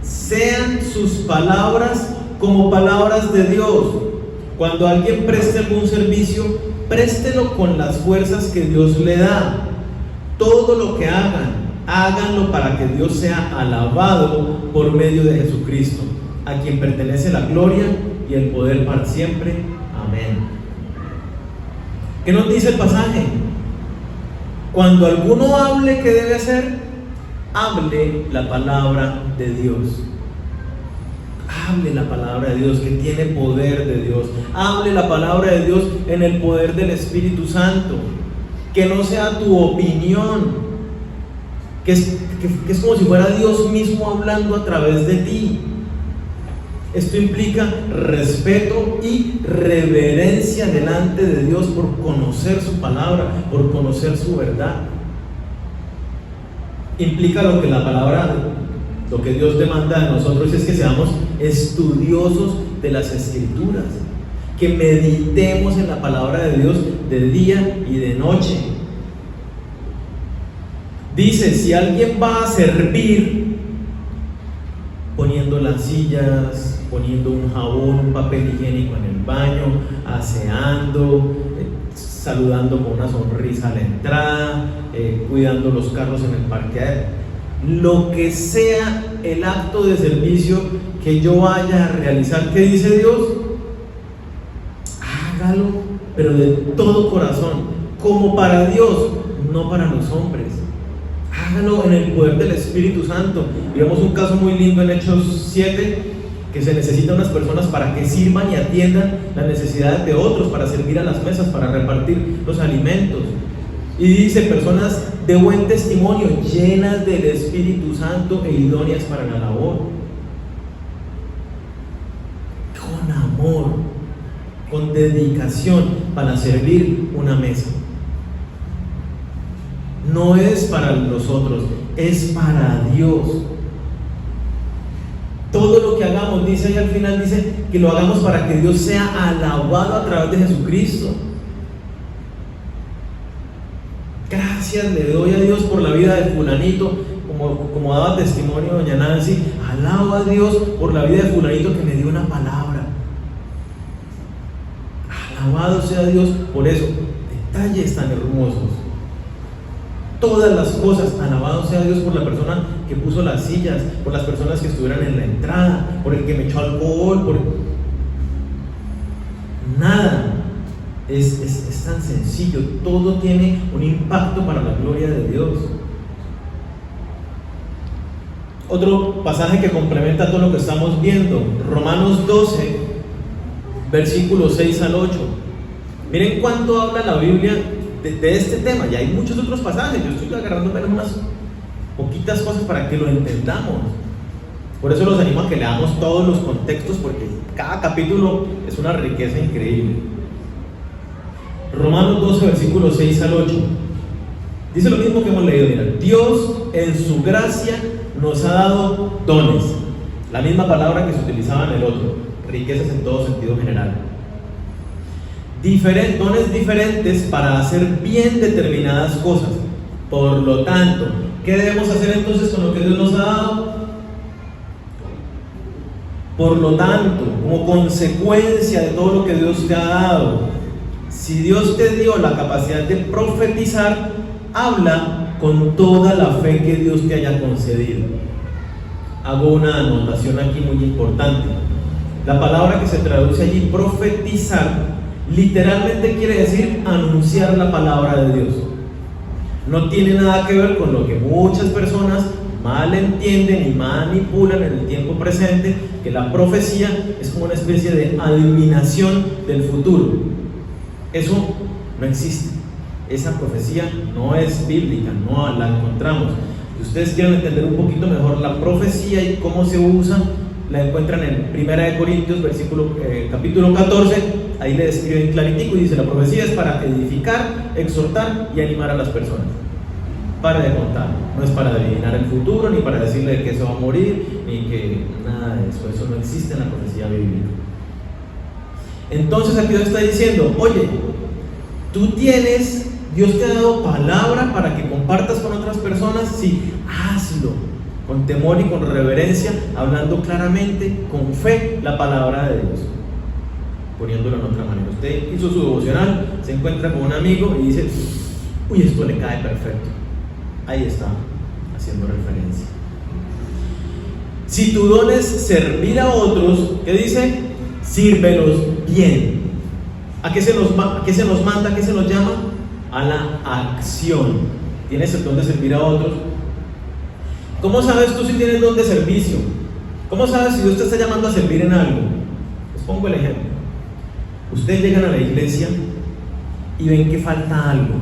sean sus palabras como palabras de Dios. Cuando alguien preste algún servicio, préstelo con las fuerzas que Dios le da. Todo lo que hagan, háganlo para que Dios sea alabado por medio de Jesucristo, a quien pertenece la gloria y el poder para siempre. Amén. ¿Qué nos dice el pasaje? Cuando alguno hable, ¿qué debe hacer? Hable la palabra de Dios. Hable la palabra de Dios, que tiene poder de Dios. Hable la palabra de Dios en el poder del Espíritu Santo. Que no sea tu opinión, que es como si fuera Dios mismo hablando a través de ti. Esto implica respeto y reverencia delante de Dios por conocer su palabra, por conocer su verdad. Implica lo que la palabra, lo que Dios demanda de nosotros es que seamos estudiosos de las Escrituras, que meditemos en la palabra de Dios de día y de noche. Dice: si alguien va a servir poniendo las sillas, poniendo un jabón, un papel higiénico en el baño, aseando, saludando con una sonrisa a la entrada, cuidando los carros en el parqueadero, lo que sea el acto de servicio que yo vaya a realizar, ¿qué dice Dios? Hágalo, pero de todo corazón, como para Dios, no para los hombres. Hágalo en el poder del Espíritu Santo. Y vemos un caso muy lindo en Hechos 7, que se necesitan unas personas para que sirvan y atiendan las necesidades de otros, para servir a las mesas, para repartir los alimentos. Y dice: personas de buen testimonio, llenas del Espíritu Santo e idóneas para la labor. Con amor, con dedicación, para servir una mesa. No es para los otros, es para Dios. Todo lo que hagamos, dice ahí al final, dice que lo hagamos para que Dios sea alabado a través de Jesucristo. Gracias le doy a Dios por la vida de fulanito, como daba testimonio doña Nancy. Alabo a Dios por la vida de fulanito que me dio una palabra. Alabado sea Dios por eso. Detalles tan hermosos. Todas las cosas, alabado sea Dios por la persona que puso las sillas, por las personas que estuvieran en la entrada, por el que me echó alcohol, por... Nada es tan sencillo, todo tiene un impacto para la gloria de Dios. Otro pasaje que complementa todo lo que estamos viendo, Romanos 12, versículos 6 al 8. Miren cuánto habla la Biblia de este tema. Y hay muchos otros pasajes. Yo estoy agarrando apenas unas poquitas cosas para que lo entendamos. Por eso los animo a que leamos todos los contextos, porque cada capítulo es una riqueza increíble. Romanos 12, versículos 6 al 8. Dice lo mismo que hemos leído. Mira, Dios en su gracia nos ha dado dones. La misma palabra que se utilizaba en el otro. Riquezas en todo sentido general. Dones diferentes para hacer bien determinadas cosas. Por lo tanto, ¿qué debemos hacer entonces con lo que Dios nos ha dado? Por lo tanto, como consecuencia de todo lo que Dios te ha dado, si Dios te dio la capacidad de profetizar, habla con toda la fe que Dios te haya concedido. Hago una anotación aquí muy importante. La palabra que se traduce allí, profetizar, literalmente quiere decir anunciar la palabra de Dios. No tiene nada que ver con lo que muchas personas mal entienden y manipulan en el tiempo presente, que la profecía es como una especie de adivinación del futuro. Eso no existe. Esa profecía no es bíblica, no la encontramos. Si ustedes quieren entender un poquito mejor la profecía y cómo se usa, la encuentran en 1 Corintios capítulo 14. Ahí le describen claritico y dice: la profecía es para edificar, exhortar y animar a las personas. Para de contar, no es para adivinar el futuro, ni para decirle que se va a morir, ni que nada de eso. Eso no existe en la profecía bíblica. Entonces aquí Dios está diciendo: oye, Dios te ha dado palabra para que compartas con otras personas. Sí, hazlo con temor y con reverencia, hablando claramente, con fe, la palabra de Dios, poniéndolo en otra manera. Usted hizo su devocional, se encuentra con un amigo y dice: uy, esto le cae perfecto. Ahí está, haciendo referencia. Si tu don es servir a otros, ¿qué dice? Sírvelos bien. ¿A qué se nos manda? ¿A qué se nos llama? A la acción. ¿Tienes el don de servir a otros? ¿Cómo sabes tú si tienes don de servicio? ¿Cómo sabes si Dios te está llamando a servir en algo? Les pongo el ejemplo. Ustedes llegan a la iglesia y ven que falta algo.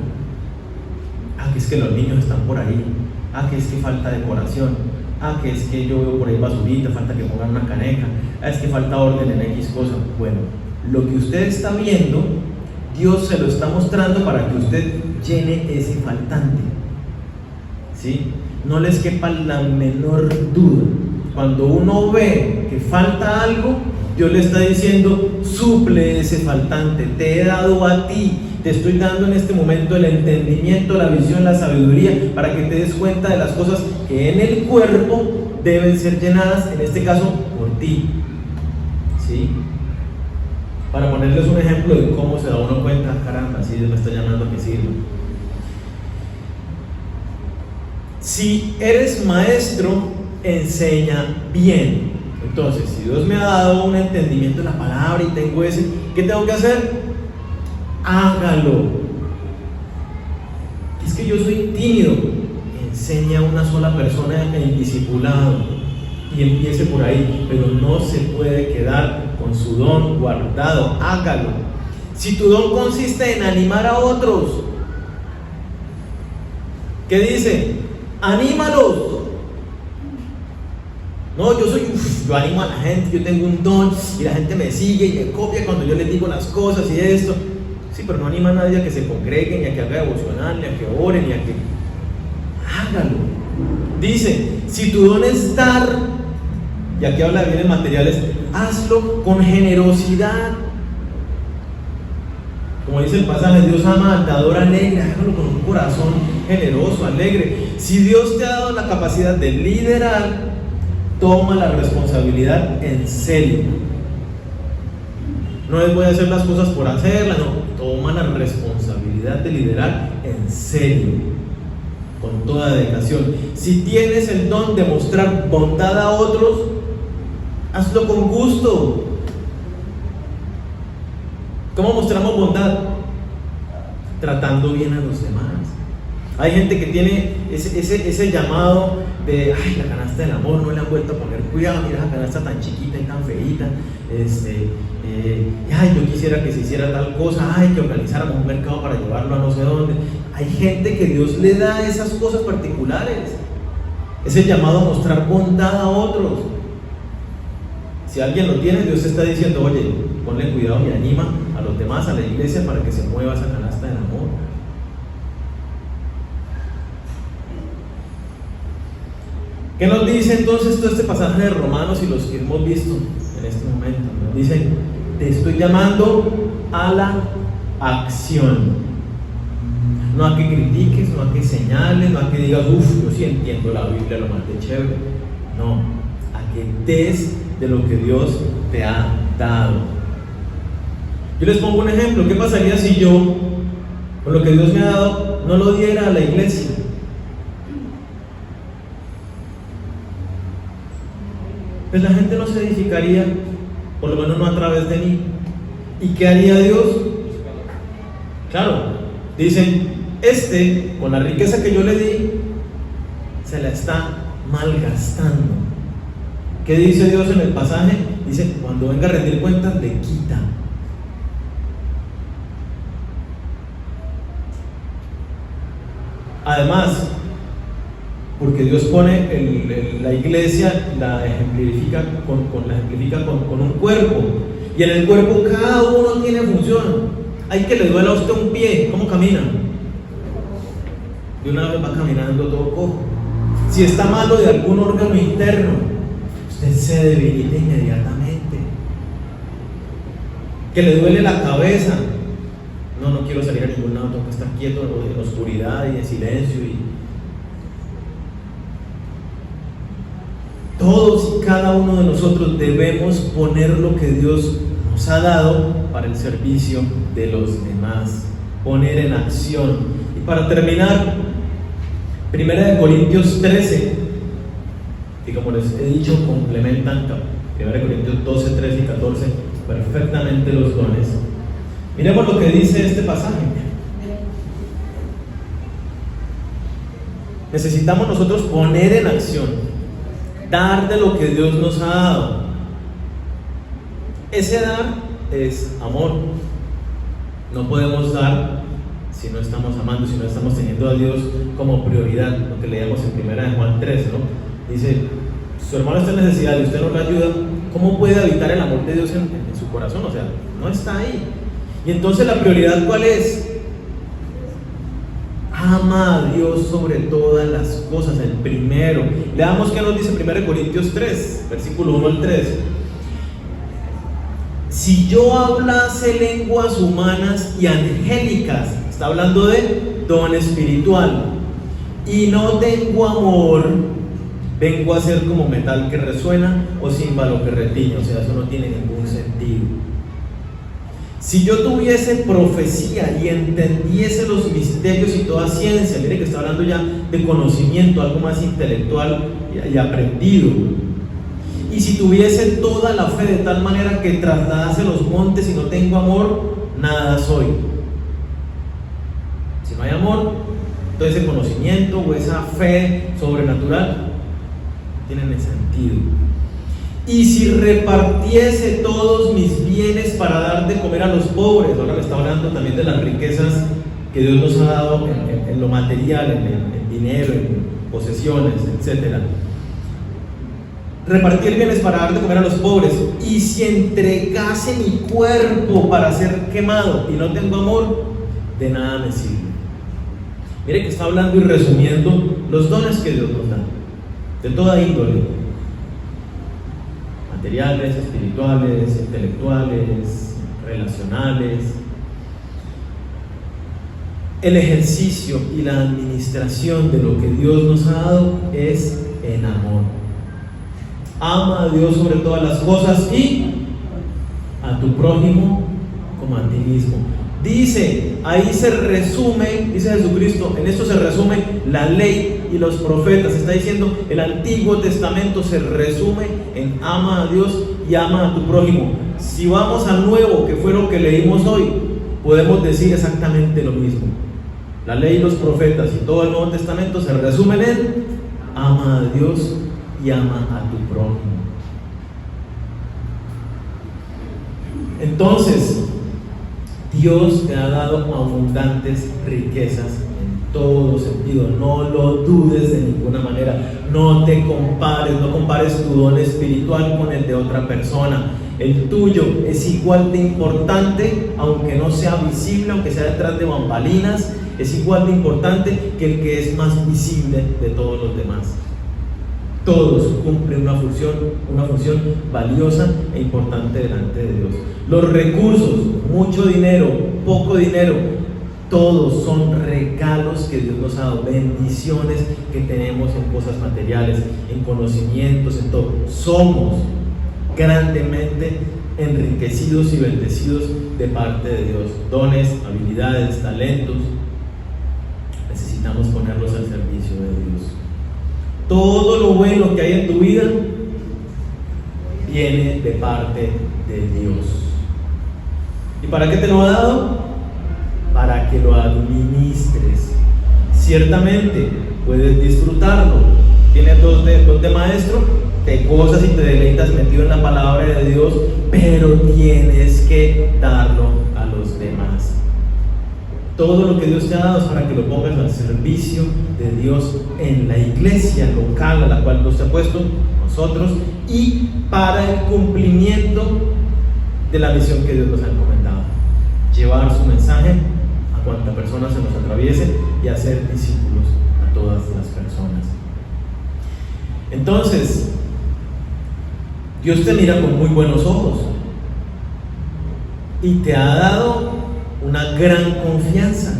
Que es que los niños están por ahí. Que es que falta decoración. Que es que yo veo por ahí basurita, falta que pongan una caneca. Es que falta orden en X cosa. Bueno, lo que usted está viendo, Dios se lo está mostrando para que usted llene ese faltante. ¿Sí? No les quepa la menor duda. Cuando uno ve que falta algo, Dios le está diciendo: suple ese faltante, te he dado a ti, te estoy dando en este momento el entendimiento, la visión, la sabiduría, para que te des cuenta de las cosas que en el cuerpo deben ser llenadas, en este caso por ti. ¿Sí? Para ponerles un ejemplo de cómo se da uno cuenta: caramba, si Dios me está llamando a que sirva. Si eres maestro, enseña bien. Entonces, si Dios me ha dado un entendimiento de la palabra y tengo ese, ¿qué tengo que hacer? Hágalo. Es que yo soy tímido. Enseña a una sola persona en el discipulado y empiece por ahí, pero no se puede quedar con su don guardado. Hágalo. Si tu don consiste en animar a otros, ¿qué dice? Anímalos. No, yo animo a la gente, yo tengo un don y la gente me sigue y me copia cuando yo les digo las cosas y esto. Sí, pero no anima a nadie a que se congregue, ni a que haga devocional, ni a que ore, ni a que... Hágalo. Dice: si tu don es dar, y aquí habla de bienes materiales, hazlo con generosidad. Como dice el pasaje, Dios ama al dador alegre. Hágalo con un corazón generoso, alegre. Si Dios te ha dado la capacidad de liderar, toma la responsabilidad en serio. No es voy a hacer las cosas por hacerlas, no. Toma la responsabilidad de liderar en serio, con toda dedicación. Si tienes el don de mostrar bondad a otros, hazlo con gusto. ¿Cómo mostramos bondad? Tratando bien a los demás, Hay gente que tiene ese llamado de, ay, la canasta del amor, no le han vuelto a poner cuidado, mira esa canasta tan chiquita y tan feíta, ay, yo quisiera que se hiciera tal cosa, ay, que organizáramos un mercado para llevarlo a no sé dónde. Hay gente que Dios le da esas cosas particulares, ese llamado a mostrar bondad a otros. Si alguien lo tiene, Dios te está diciendo, oye, ponle cuidado y anima a los demás, a la iglesia, para que se mueva esa canasta del amor. ¿Qué nos dice entonces todo este pasaje de Romanos y los que hemos visto en este momento? Nos dice, te estoy llamando a la acción. No a que critiques, no a que señales, no a que digas, uff, yo sí entiendo la Biblia lo más de chévere. No, a que des de lo que Dios te ha dado. Yo les pongo un ejemplo. ¿Qué pasaría si yo, con lo que Dios me ha dado, no lo diera a la iglesia? Pues la gente no se edificaría, por lo menos no a través de mí. ¿Y qué haría Dios? Claro, dicen, con la riqueza que yo le di, se la está malgastando. ¿Qué dice Dios en el pasaje? Dice, cuando venga a rendir cuentas, le quita. Además, porque Dios pone la iglesia, la ejemplifica con un cuerpo, y en el cuerpo cada uno tiene función. Hay que le duele a usted un pie, ¿cómo camina? De una vez va caminando todo cojo. Si está malo de algún órgano interno, usted se debilita inmediatamente. Que le duele la cabeza, no quiero salir a ningún lado, tengo que estar quieto en oscuridad y en silencio. Todos y cada uno de nosotros debemos poner lo que Dios nos ha dado para el servicio de los demás, poner en acción. Y para terminar, 1 Corintios 13, que como les he dicho, complementan 1 Corintios 12, 13 y 14 perfectamente los dones. Miremos lo que dice este pasaje. Necesitamos nosotros poner en acción, dar de lo que Dios nos ha dado. Ese dar es amor. No podemos dar si no estamos amando, si no estamos teniendo a Dios como prioridad, lo que leíamos en 1 Juan 3, ¿no? Dice, su hermano está en necesidad y usted no le ayuda, ¿cómo puede habitar el amor de Dios en su corazón? O sea, no está ahí. Y entonces la prioridad, ¿cuál es? Ama a Dios sobre todas las cosas, el primero. Leamos qué nos dice 1 Corintios 3, versículo 1 al 3. Si yo hablase lenguas humanas y angélicas, está hablando de don espiritual, y no tengo amor, vengo a ser como metal que resuena o címbalo que retiñe. O sea, eso no tiene ningún sentido. Si yo tuviese profecía y entendiese los misterios y toda ciencia, mire que está hablando ya de conocimiento, algo más intelectual y aprendido. Y si tuviese toda la fe de tal manera que trasladase los montes y no tengo amor, nada soy. Si no hay amor, todo ese conocimiento o esa fe sobrenatural no tienen sentido. Y si repartiese todos mis bienes para dar de comer a los pobres, ahora me está hablando también de las riquezas que Dios nos ha dado en lo material, en dinero, en posesiones, etc. Repartir bienes para dar de comer a los pobres, y si entregase mi cuerpo para ser quemado y no tengo amor, de nada me sirve. Mire que está hablando y resumiendo los dones que Dios nos da, de toda índole. Materiales, espirituales, intelectuales, relacionales. El ejercicio y la administración de lo que Dios nos ha dado es en amor. Ama a Dios sobre todas las cosas y a tu prójimo como a ti mismo. Dice, ahí se resume, dice Jesucristo, en esto se resume la ley y los profetas. Está diciendo, el Antiguo Testamento se resume en ama a Dios y ama a tu prójimo. Si vamos al Nuevo, que fue lo que leímos hoy, podemos decir exactamente lo mismo. La ley y los profetas y todo el Nuevo Testamento se resumen en: ama a Dios y ama a tu prójimo. Entonces, Dios te ha dado abundantes riquezas en todo sentido. No lo dudes de ninguna manera. No te compares, no compares tu don espiritual con el de otra persona. El tuyo es igual de importante, aunque no sea visible, aunque sea detrás de bambalinas, es igual de importante que el que es más visible de todos los demás. Todos cumplen una función valiosa e importante delante de Dios. Los recursos, mucho dinero, poco dinero, todos son regalos que Dios nos ha dado, bendiciones que tenemos en cosas materiales, en conocimientos, en todo. Somos grandemente enriquecidos y bendecidos de parte de Dios. Dones, habilidades, talentos, necesitamos ponerlos al servicio de Dios. Todo lo bueno que hay en tu vida viene de parte de Dios. ¿Y para qué te lo ha dado? Para que lo administres. Ciertamente puedes disfrutarlo. Tienes dos de maestro, te gozas y te deleitas metido en la palabra de Dios, pero tienes que darlo a los demás. Todo lo que Dios te ha dado es para que lo pongas al servicio de Dios en la iglesia local a la cual Dios te ha puesto, nosotros, y para el cumplimiento de la misión que Dios nos ha encomendado: llevar su mensaje a cuanta persona se nos atraviese y hacer discípulos a todas las personas. Entonces, Dios te mira con muy buenos ojos y te ha dado una gran confianza,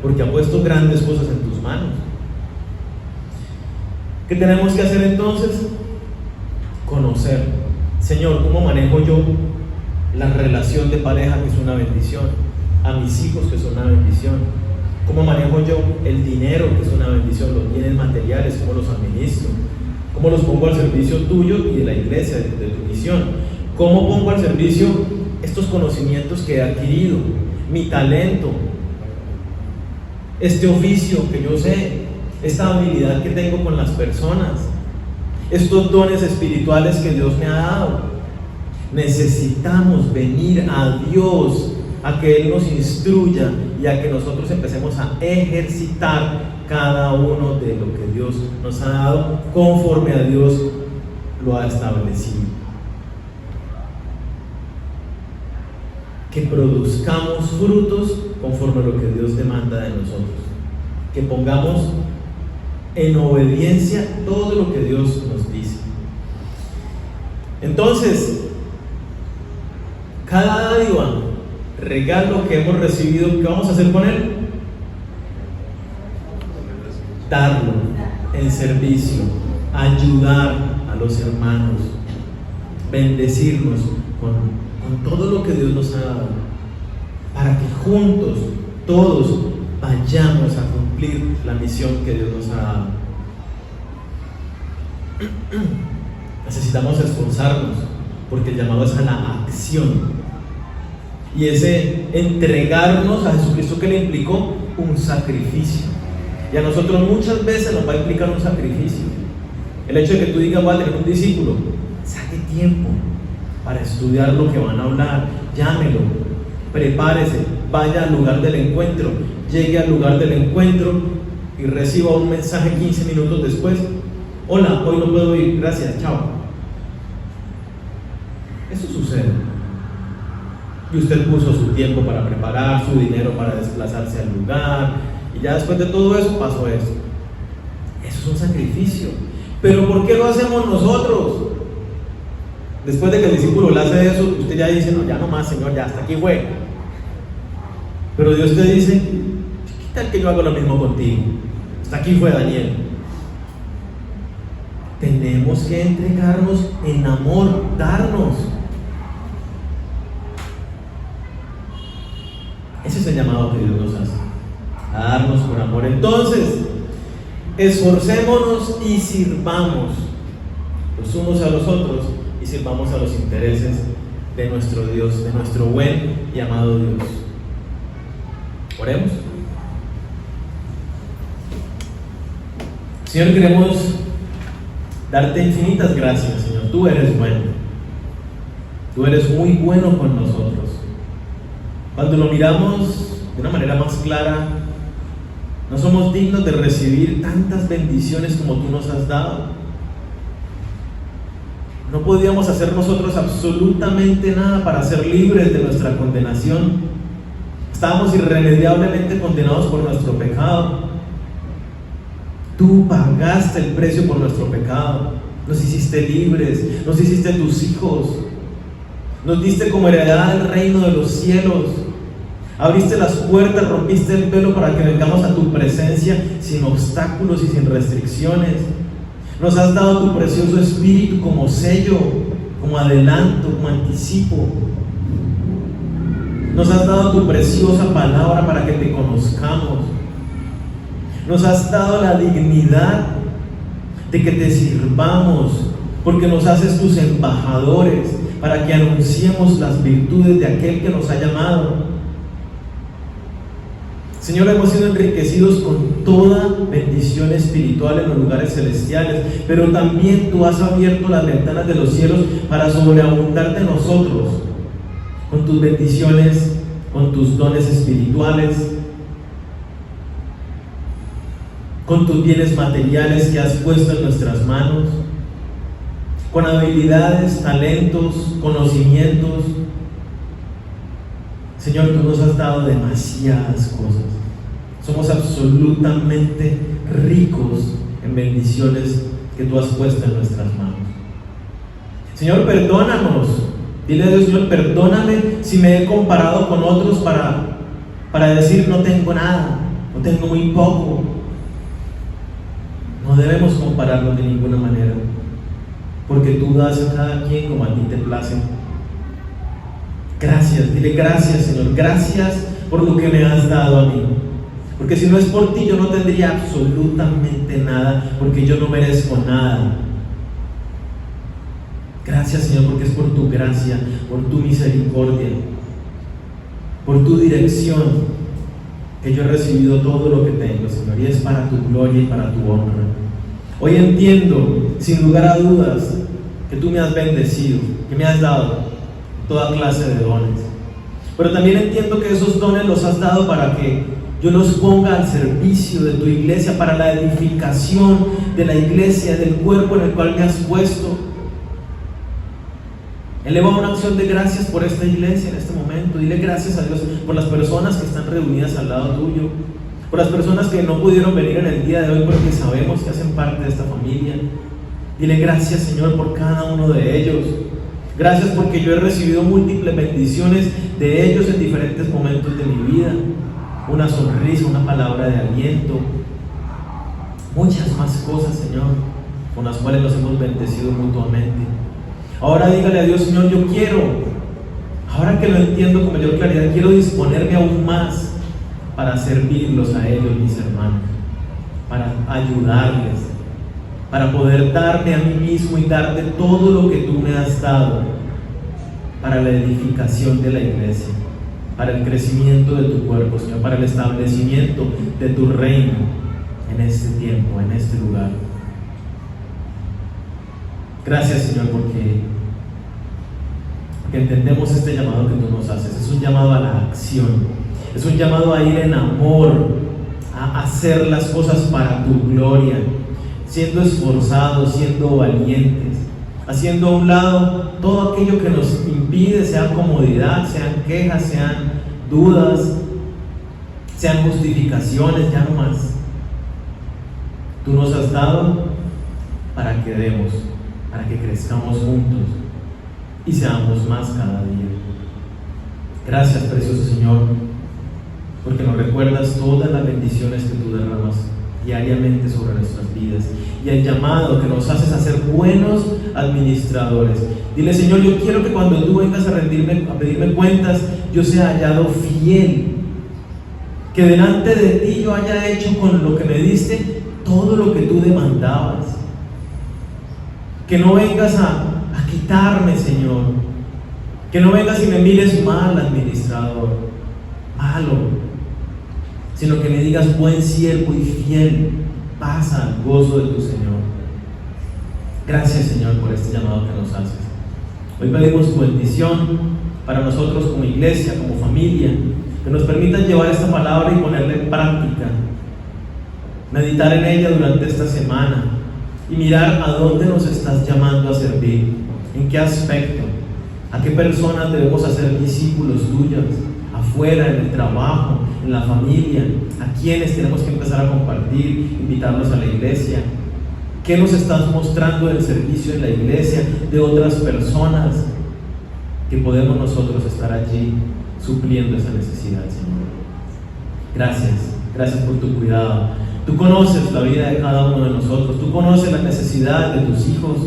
porque ha puesto grandes cosas en tus manos. ¿Qué tenemos que hacer entonces? Conocer: Señor, ¿cómo manejo yo la relación de pareja, que es una bendición? A mis hijos, que es una bendición. ¿Cómo manejo yo el dinero, que es una bendición? Los bienes materiales, ¿cómo los administro? ¿Cómo los pongo al servicio tuyo y de la iglesia, de tu misión? ¿Cómo pongo al servicio estos conocimientos que he adquirido, mi talento, este oficio que yo sé, esta habilidad que tengo con las personas, estos dones espirituales que Dios me ha dado? Necesitamos venir a Dios, a que Él nos instruya y a que nosotros empecemos a ejercitar cada uno de lo que Dios nos ha dado conforme a Dios lo ha establecido. Que produzcamos frutos conforme a lo que Dios demanda de nosotros. Que pongamos en obediencia todo lo que Dios nos dice. Entonces, cada dádiva, regalo que hemos recibido, ¿qué vamos a hacer con él? Darlo en servicio, ayudar a los hermanos, bendecirnos con todo lo que Dios nos ha dado, para que juntos, todos, vayamos a cumplir la misión que Dios nos ha dado. Necesitamos esforzarnos, porque el llamado es a la acción. Y ese entregarnos a Jesucristo, que le implicó un sacrificio. Y a nosotros muchas veces nos va a implicar un sacrificio. El hecho de que tú digas: voy a tener un discípulo, saque tiempo para estudiar lo que van a hablar, llámelo, prepárese, vaya al lugar del encuentro, llegue al lugar del encuentro y reciba un mensaje 15 minutos después: hola, hoy no puedo ir, gracias, chao. Eso sucede. Y usted puso su tiempo para preparar, su dinero para desplazarse al lugar, y ya después de todo eso pasó eso. Eso es un sacrificio. Pero ¿por qué lo hacemos nosotros? Después de que el discípulo le hace eso, usted ya dice: no, ya no más, Señor, ya hasta aquí fue. Pero Dios te dice: ¿qué tal que yo hago lo mismo contigo? Hasta aquí fue, Daniel. Tenemos que entregarnos en amor, darnos. Ese es el llamado que Dios nos hace, a darnos por amor. Entonces, esforcémonos y sirvamos los unos a los otros, y sirvamos a los intereses de nuestro Dios, de nuestro buen y amado Dios. Oremos. Señor, queremos darte infinitas gracias, Señor. Tú eres bueno. Tú eres muy bueno con nosotros. Cuando lo miramos de una manera más clara, no somos dignos de recibir tantas bendiciones como tú nos has dado. No podíamos hacer nosotros absolutamente nada para ser libres de nuestra condenación. Estábamos irremediablemente condenados por nuestro pecado. Tú pagaste el precio por nuestro pecado. Nos hiciste libres, nos hiciste tus hijos. Nos diste como heredad el reino de los cielos. Abriste las puertas, rompiste el velo para que vengamos a tu presencia sin obstáculos y sin restricciones. Nos has dado tu precioso Espíritu como sello, como adelanto, como anticipo. Nos has dado tu preciosa palabra para que te conozcamos. Nos has dado la dignidad de que te sirvamos, porque nos haces tus embajadores para que anunciemos las virtudes de aquel que nos ha llamado. Señor, hemos sido enriquecidos con toda bendición espiritual en los lugares celestiales, pero también tú has abierto las ventanas de los cielos para sobreabundar de nosotros con tus bendiciones, con tus dones espirituales, con tus bienes materiales que has puesto en nuestras manos, con habilidades, talentos, conocimientos. Señor, tú nos has dado demasiadas cosas. Somos absolutamente ricos en bendiciones que tú has puesto en nuestras manos. Señor, perdónanos. Dile a Dios: Señor, perdóname si me he comparado con otros para decir no tengo nada, no tengo muy poco. No debemos compararnos de ninguna manera, porque tú das a cada quien como a ti te place. Gracias, dile gracias, Señor, gracias por lo que me has dado a mí, porque si no es por ti yo no tendría absolutamente nada, porque yo no merezco nada. Gracias, Señor, porque es por tu gracia, por tu misericordia, por tu dirección que yo he recibido todo lo que tengo, Señor, y es para tu gloria y para tu honra. Hoy entiendo, sin lugar a dudas, que tú me has bendecido, que me has dado toda clase de dones, pero también entiendo que esos dones los has dado para que yo los ponga al servicio de tu iglesia, para la edificación de la iglesia, del cuerpo en el cual me has puesto. Eleva una acción de gracias por esta iglesia en este momento. Dile gracias a Dios por las personas que están reunidas al lado tuyo, por las personas que no pudieron venir en el día de hoy porque sabemos que hacen parte de esta familia. Dile gracias, Señor, por cada uno de ellos. Gracias porque yo he recibido múltiples bendiciones de ellos en diferentes momentos de mi vida. Una sonrisa, una palabra de aliento, muchas más cosas, Señor, con las cuales nos hemos bendecido mutuamente. Ahora dígale a Dios: Señor, yo quiero, ahora que lo entiendo con mayor claridad, quiero disponerme aún más para servirlos a ellos, mis hermanos, para ayudarles, para poder darme a mí mismo y darte todo lo que tú me has dado para la edificación de la iglesia, para el crecimiento de tu cuerpo, Señor, para el establecimiento de tu reino en este tiempo, en este lugar. Gracias, Señor, porque entendemos este llamado que tú nos haces. Es un llamado a la acción, es un llamado a ir en amor, a hacer las cosas para tu gloria, siendo esforzados, siendo valientes, haciendo a un lado todo aquello que nos impide, sea comodidad, sean quejas, sean dudas, sean justificaciones, ya no más. Tú nos has dado para que demos, para que crezcamos juntos y seamos más cada día. Gracias, precioso Señor, porque nos recuerdas todas las bendiciones que tú derramas diariamente sobre nuestras vidas y el llamado que nos haces a ser buenos administradores. Dile: Señor, yo quiero que cuando tú vengas a pedirme cuentas, yo sea hallado fiel, que delante de ti yo haya hecho con lo que me diste todo lo que tú demandabas, que no vengas a quitarme, Señor, que no vengas y me mires mal, administrador, malo, sino que me digas: buen siervo y fiel, paz, al gozo de tu Señor. Gracias, Señor, por este llamado que nos haces. Hoy pedimos tu bendición para nosotros como iglesia, como familia, que nos permitas llevar esta palabra y ponerla en práctica, meditar en ella durante esta semana y mirar a dónde nos estás llamando a servir, en qué aspecto, a qué personas debemos hacer discípulos tuyos, afuera, en el trabajo, en la familia, a quienes tenemos que empezar a compartir, invitarlos a la iglesia. ¿Qué nos estás mostrando del servicio en la iglesia de otras personas que podemos nosotros estar allí supliendo esa necesidad, Señor? Gracias por tu cuidado. Tú conoces la vida de cada uno de nosotros, tú conoces la necesidad de tus hijos,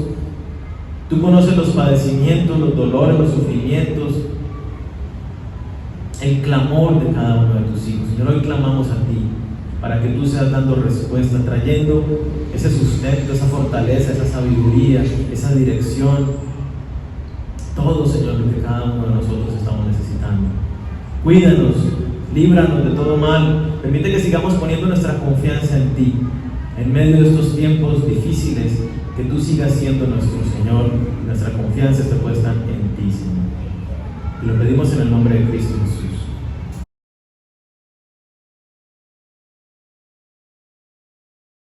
tú conoces los padecimientos, los dolores, los sufrimientos, el clamor de cada uno de tus hijos. Señor, hoy clamamos a ti para que tú seas dando respuesta, trayendo ese sustento, esa fortaleza, esa sabiduría, esa dirección, todo, Señor, lo que cada uno de nosotros estamos necesitando. Cuídanos, líbranos de todo mal, permite que sigamos poniendo nuestra confianza en ti, en medio de estos tiempos difíciles, que tú sigas siendo nuestro Señor, nuestra confianza esté puesta en ti, Señor. Y lo pedimos en el nombre de Cristo Jesús.